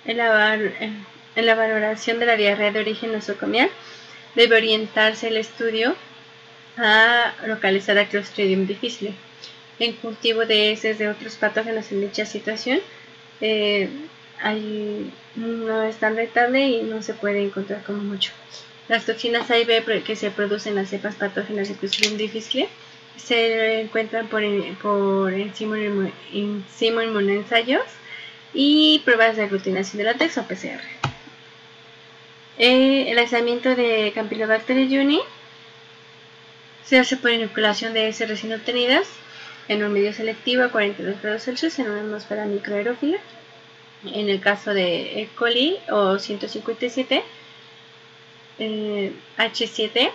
En la valoración de la diarrea de origen nosocomial debe orientarse el estudio a localizar a Clostridium difficile. En cultivo de heces de otros patógenos en dicha situación no es tan rentable y no se puede encontrar como mucho. Las toxinas A y B que se producen en las cepas patógenas de Clostridium difficile se encuentran por inmunoensayos y pruebas de aglutinación de látex o PCR. El aislamiento de Campylobacter jejuni se hace por inoculación de heces recién obtenidas en un medio selectivo a 42 grados Celsius en una atmósfera microaerófila. En el caso de E. coli o 157, H7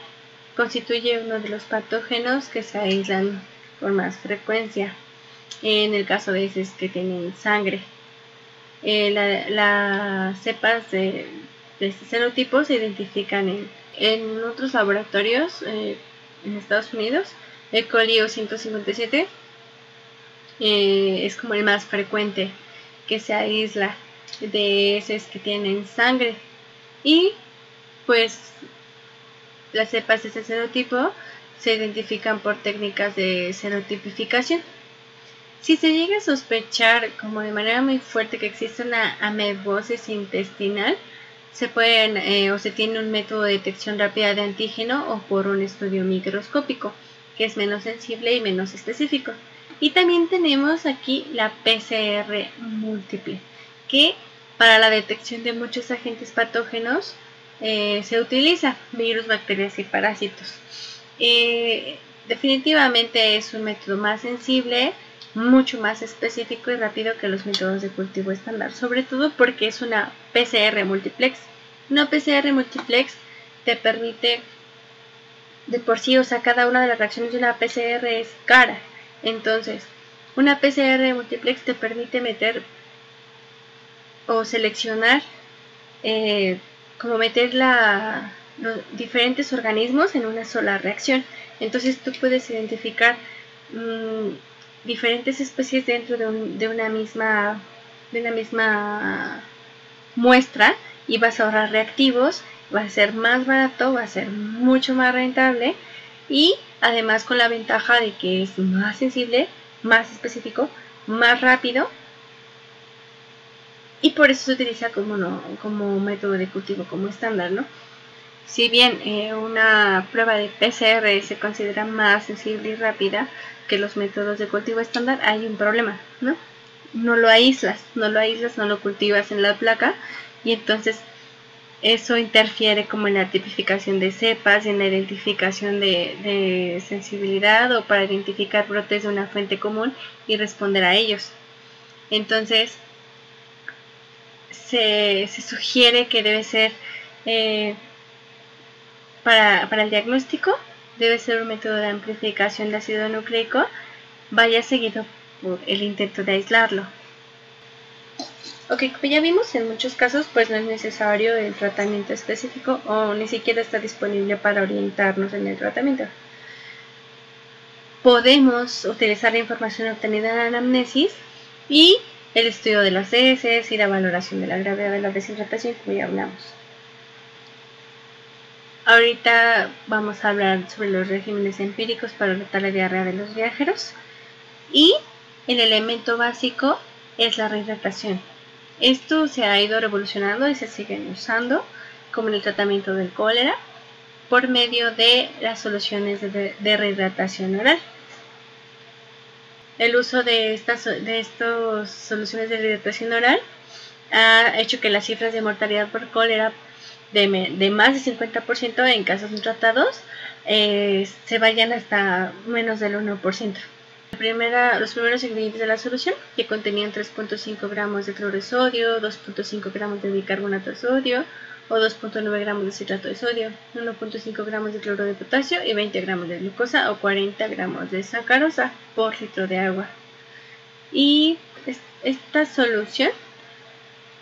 constituye uno de los patógenos que se aíslan con más frecuencia en el caso de heces que tienen sangre. Las cepas de este fenotipo se identifican en otros laboratorios en Estados Unidos. E. coli o 157 es como el más frecuente que se aísla de heces que tienen sangre, y pues las cepas de este fenotipo se identifican por técnicas de serotipificación. Si se llega a sospechar como de manera muy fuerte que existe una amebosis intestinal, se tiene un método de detección rápida de antígeno o por un estudio microscópico, que es menos sensible y menos específico. Y también tenemos aquí la PCR múltiple, que para la detección de muchos agentes patógenos se utiliza, virus, bacterias y parásitos. Definitivamente es un método más sensible, mucho más específico y rápido que los métodos de cultivo estándar, sobre todo porque es una PCR multiplex. Una PCR multiplex te permite de por sí, o sea, cada una de las reacciones de una PCR es cara. Entonces, una PCR multiplex te permite meter o seleccionar, como meter los diferentes organismos en una sola reacción. Entonces tú puedes identificar diferentes especies dentro de una misma muestra, y vas a ahorrar reactivos, va a ser más barato, va a ser mucho más rentable, y además con la ventaja de que es más sensible, más específico, más rápido, y por eso se utiliza como método de cultivo, como estándar, ¿no? Si bien una prueba de PCR se considera más sensible y rápida que los métodos de cultivo estándar, hay un problema, ¿no? no lo aíslas, no lo cultivas en la placa, y entonces eso interfiere como en la tipificación de cepas, en la identificación de sensibilidad o para identificar brotes de una fuente común y responder a ellos. Entonces se sugiere que debe ser para el diagnóstico debe ser un método de amplificación de ácido nucleico, vaya seguido por el intento de aislarlo. Ok, como ya vimos, en muchos casos pues no es necesario el tratamiento específico o ni siquiera está disponible para orientarnos en el tratamiento. Podemos utilizar la información obtenida en la anamnesis y el estudio de las heces y la valoración de la gravedad de la deshidratación, como ya hablamos. Ahorita vamos a hablar sobre los regímenes empíricos para tratar la diarrea de los viajeros. Y el elemento básico es la rehidratación. Esto se ha ido revolucionando y se siguen usando como en el tratamiento del cólera por medio de las soluciones de rehidratación oral. El uso de estas soluciones de rehidratación oral ha hecho que las cifras de mortalidad por cólera de más de 50% en casos no tratados se vayan hasta menos del 1%. Los primeros ingredientes de la solución, que contenían 3.5 gramos de cloro de sodio, 2.5 gramos de bicarbonato de sodio o 2.9 gramos de citrato de sodio, 1.5 gramos de cloro de potasio y 20 gramos de glucosa o 40 gramos de sacarosa por litro de agua. Y esta solución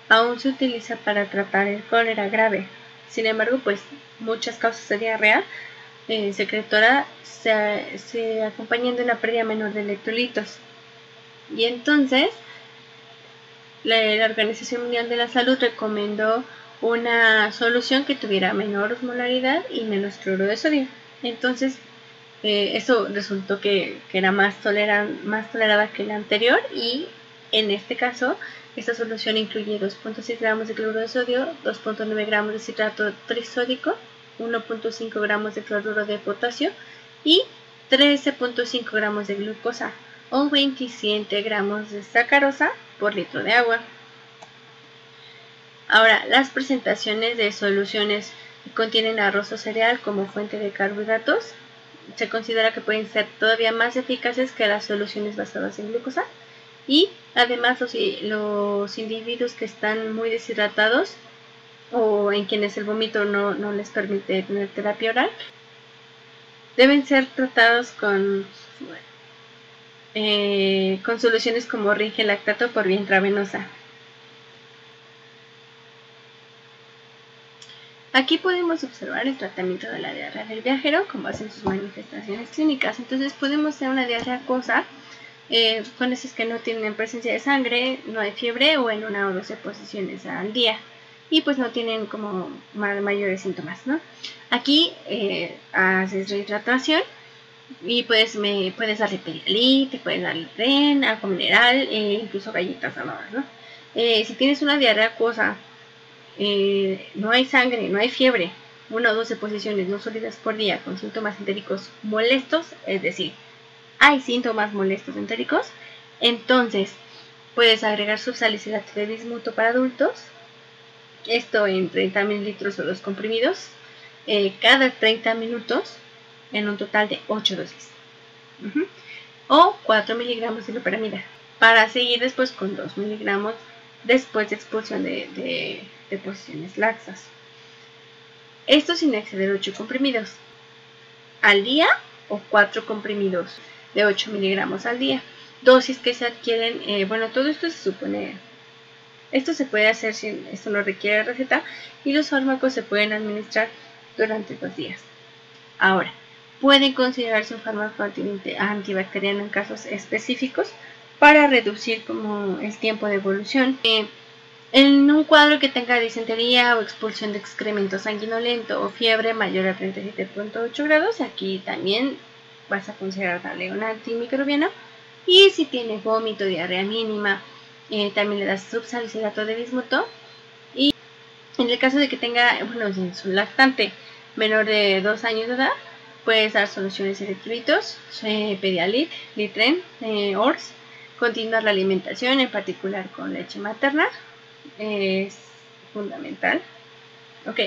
aún se utiliza para tratar el cólera grave. Sin embargo, pues muchas causas de diarrea secretora se acompañan de una pérdida menor de electrolitos. Y entonces la Organización Mundial de la Salud recomendó una solución que tuviera menor osmolaridad y menos cloro de sodio. Entonces eso resultó que era más tolerada que la anterior, y en este caso esta solución incluye 2.6 gramos de cloro de sodio, 2.9 gramos de citrato trisódico, 1.5 gramos de cloruro de potasio y 13.5 gramos de glucosa o 27 gramos de sacarosa por litro de agua. Ahora, las presentaciones de soluciones que contienen arroz o cereal como fuente de carbohidratos se considera que pueden ser todavía más eficaces que las soluciones basadas en glucosa, y además los individuos que están muy deshidratados o en quienes el vómito no les permite tener terapia oral deben ser tratados con soluciones como ringelactato por vía intravenosa. Aquí podemos observar el tratamiento de la diarrea del viajero con base en sus manifestaciones clínicas. Entonces podemos tener una diarrea acuosa con esas que no tienen presencia de sangre, no hay fiebre o en 1 o 2 posiciones al día, y pues no tienen como mayores síntomas, ¿no? Aquí haces rehidratación y puedes darle Pedialit, puedes darle tren, agua mineral, incluso galletas saladas, ¿no? Si tienes una diarrea acuosa, no hay sangre, no hay fiebre, 1 o 12 posiciones no sólidas por día con síntomas entéricos molestos, es decir, hay síntomas molestos entéricos, entonces puedes agregar subsalicilato de bismuto para adultos, esto en 30 mililitros o 2 comprimidos, cada 30 minutos en un total de 8 dosis. O 4 miligramos de loperamida, para seguir después con 2 miligramos después de expulsión de posiciones laxas. Esto sin exceder 8 comprimidos al día o 4 comprimidos de 8 miligramos al día. Dosis que se adquieren, bueno, todo esto se supone, esto se puede hacer sin, esto no requiere receta, y los fármacos se pueden administrar durante 2 días. Ahora, puede considerarse un fármaco antibacteriano en casos específicos para reducir como el tiempo de evolución. En un cuadro que tenga disentería o expulsión de excremento sanguinolento o fiebre mayor a 37.8 grados, aquí también vas a considerar darle un antimicrobiano. Y si tiene vómito, diarrea mínima, también le das subsalicilato de bismuto. Y en el caso de que tenga, bueno, su lactante menor de 2 años de edad, puedes dar soluciones de electrolitos, Pedialit, Litren, ORS, Continuar la alimentación, en particular con leche materna, es fundamental.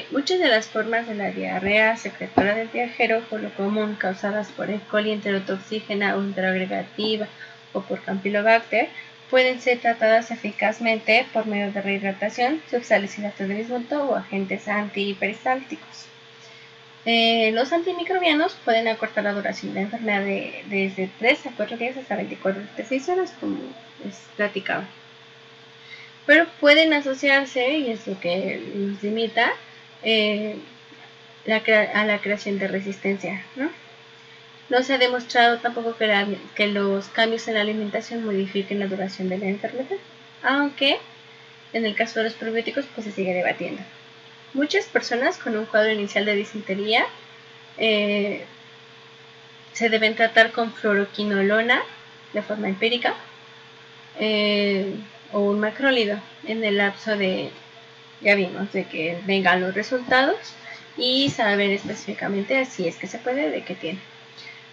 Muchas de las formas de la diarrea secretora del viajero, por lo común causadas por E. coli enterotoxígena o enteroagregativa o por Campylobacter, pueden ser tratadas eficazmente por medio de rehidratación, subsalicilato de bismuto o agentes antiperistálticos. Los antimicrobianos pueden acortar la duración de la enfermedad desde 3 a 4 días hasta 24 a 36 horas, como les platicaba. Pero pueden asociarse, y es lo que nos limita, a la creación de resistencia, ¿no? No se ha demostrado tampoco que los cambios en la alimentación modifiquen la duración de la enfermedad, aunque en el caso de los probióticos pues se sigue debatiendo. Muchas personas con un cuadro inicial de disentería se deben tratar con fluoroquinolona de forma empírica o un macrólido en el lapso de, ya vimos, de que vengan los resultados y saber específicamente si es que se puede, de qué tiene.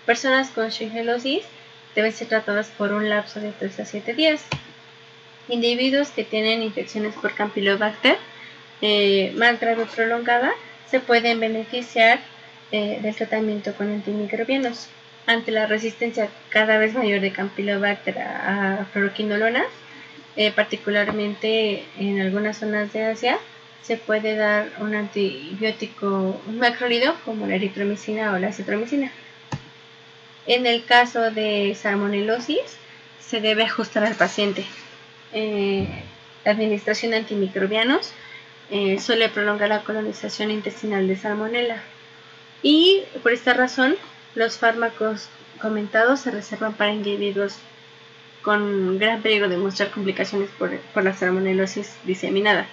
Personas con shigellosis deben ser tratadas por un lapso de 3 a 7 días. Individuos que tienen infecciones por Campylobacter más grave o prolongada se pueden beneficiar del tratamiento con antimicrobianos. Ante la resistencia cada vez mayor de Campylobacter a fluoroquinolonas, particularmente en algunas zonas de Asia, se puede dar un antibiótico, un macrólido como la eritromicina o la acitromicina. En el caso de salmonelosis, se debe ajustar al paciente. La administración de antimicrobianos suele prolongar la colonización intestinal de salmonela. Y por esta razón, los fármacos comentados se reservan para individuos con gran peligro de mostrar complicaciones por la salmonelosis diseminada,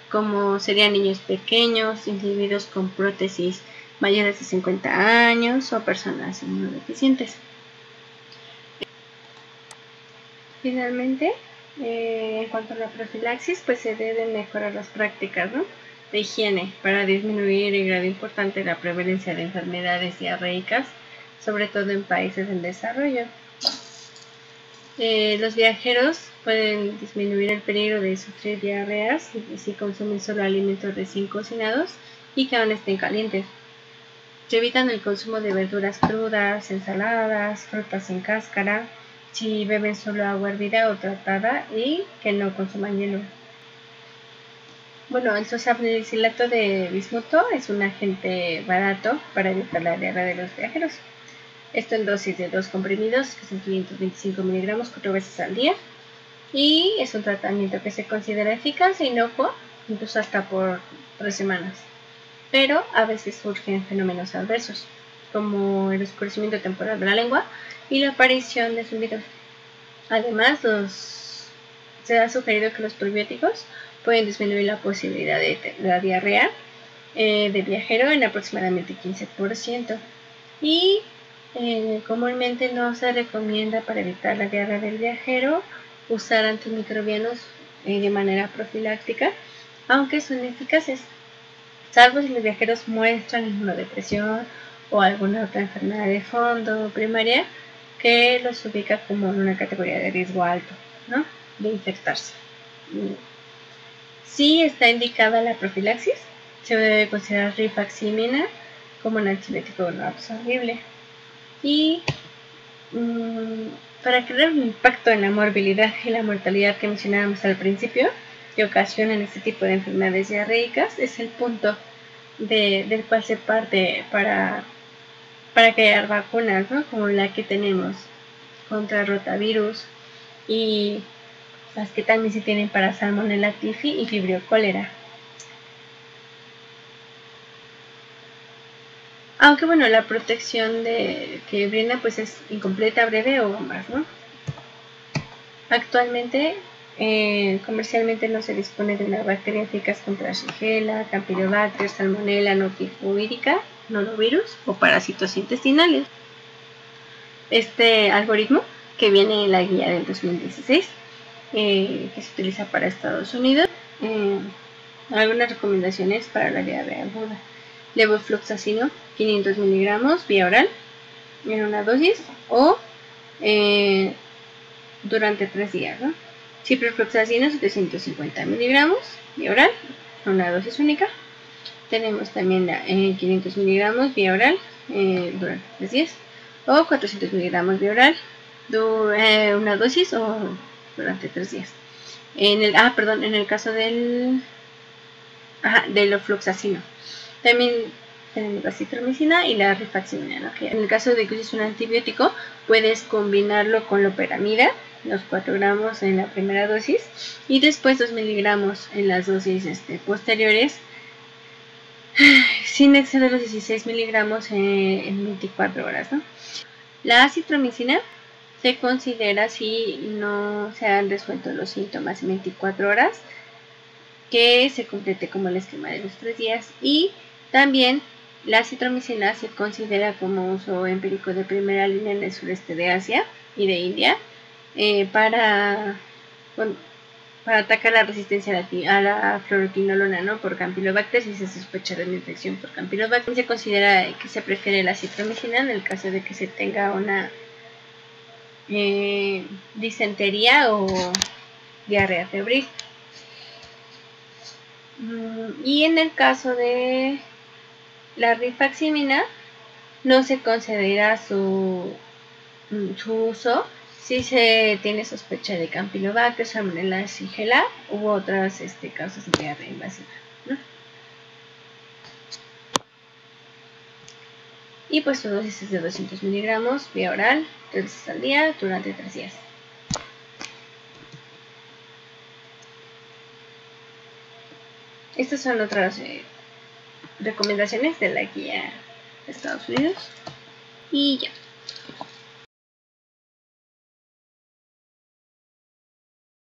como serían niños pequeños, individuos con prótesis mayores de 50 años o personas inmunodeficientes. Finalmente, en cuanto a la profilaxis, pues se deben mejorar las prácticas, ¿no?, de higiene para disminuir en grado importante la prevalencia de enfermedades diarreicas, sobre todo en países en desarrollo. Los viajeros pueden disminuir el peligro de sufrir diarreas si consumen solo alimentos recién cocinados y que aún estén calientes. Se evitan el consumo de verduras crudas, ensaladas, frutas sin cáscara, si beben solo agua hervida o tratada y que no consuman hielo. Bueno, el subsalicilato de bismuto es un agente barato para evitar la diarrea de los viajeros. Esto en dosis de 2 comprimidos, que son 525 miligramos 4 veces al día. Y es un tratamiento que se considera eficaz e inocuo, incluso hasta por 3 semanas. Pero a veces surgen fenómenos adversos, como el oscurecimiento temporal de la lengua y la aparición de zumbidos. Además, se ha sugerido que los probióticos pueden disminuir la posibilidad de la diarrea de viajero en aproximadamente 15%. Y comúnmente no se recomienda, para evitar la diarrea del viajero, usar antimicrobianos de manera profiláctica, aunque son eficaces, salvo si los viajeros muestran inmunodepresión o alguna otra enfermedad de fondo primaria que los ubica como en una categoría de riesgo alto, ¿no?, de infectarse. Si está indicada la profilaxis, se debe considerar rifaximina como un antibiótico no absorbible. Y para crear un impacto en la morbilidad y la mortalidad que mencionábamos al principio, que ocasionan este tipo de enfermedades diarreicas, es el punto del cual se parte para crear vacunas, ¿no?, como la que tenemos contra rotavirus y las que también se tienen para Salmonella typhi y Vibrio cólera. Aunque bueno, la protección que brinda pues es incompleta, breve o ambas, ¿no? Actualmente comercialmente no se dispone de una bacteria eficaz contra Shigella, Campylobacter, Salmonella notifoidica, norovirus o parásitos intestinales. Este algoritmo, que viene en la guía del 2016, que se utiliza para Estados Unidos, algunas recomendaciones para la diarrea aguda: levofloxacino 500 miligramos vía oral en una dosis, o durante 3 días, ¿no? Ciprofloxacino 750 miligramos vía oral, una dosis única. Tenemos también 500 miligramos vía oral durante 3 días, o 400 miligramos vía oral, una dosis o durante 3 días. En el caso del ofloxacino, también tenemos la citromicina y la rifaximirina, ¿no? Que en el caso de que uses un antibiótico, puedes combinarlo con loperamida, los 4 gramos en la primera dosis y después 2 miligramos en las dosis posteriores, sin exceder los 16 miligramos en 24 horas, ¿no? La acitromicina se considera si no se han resuelto los síntomas en 24 horas, que se complete como el esquema de los 3 días. Y también la acitromicina se considera como uso empírico de primera línea en el sureste de Asia y de India para atacar la resistencia a la fluoroquinolona, ¿no? Por Campylobacter, si se sospecha de una infección por Campylobacter. Se considera que se prefiere la acitromicina en el caso de que se tenga una disentería o diarrea febril. Y en el caso de la rifaximina, no se considera su uso si se tiene sospecha de Campylobacter, Salmonella Shigella u otras causas de diarrea invasiva, ¿no? Y pues su dosis es de 200 miligramos vía oral 3 veces al día durante 3 días. Estas son otras recomendaciones de la guía de Estados Unidos. Y ya.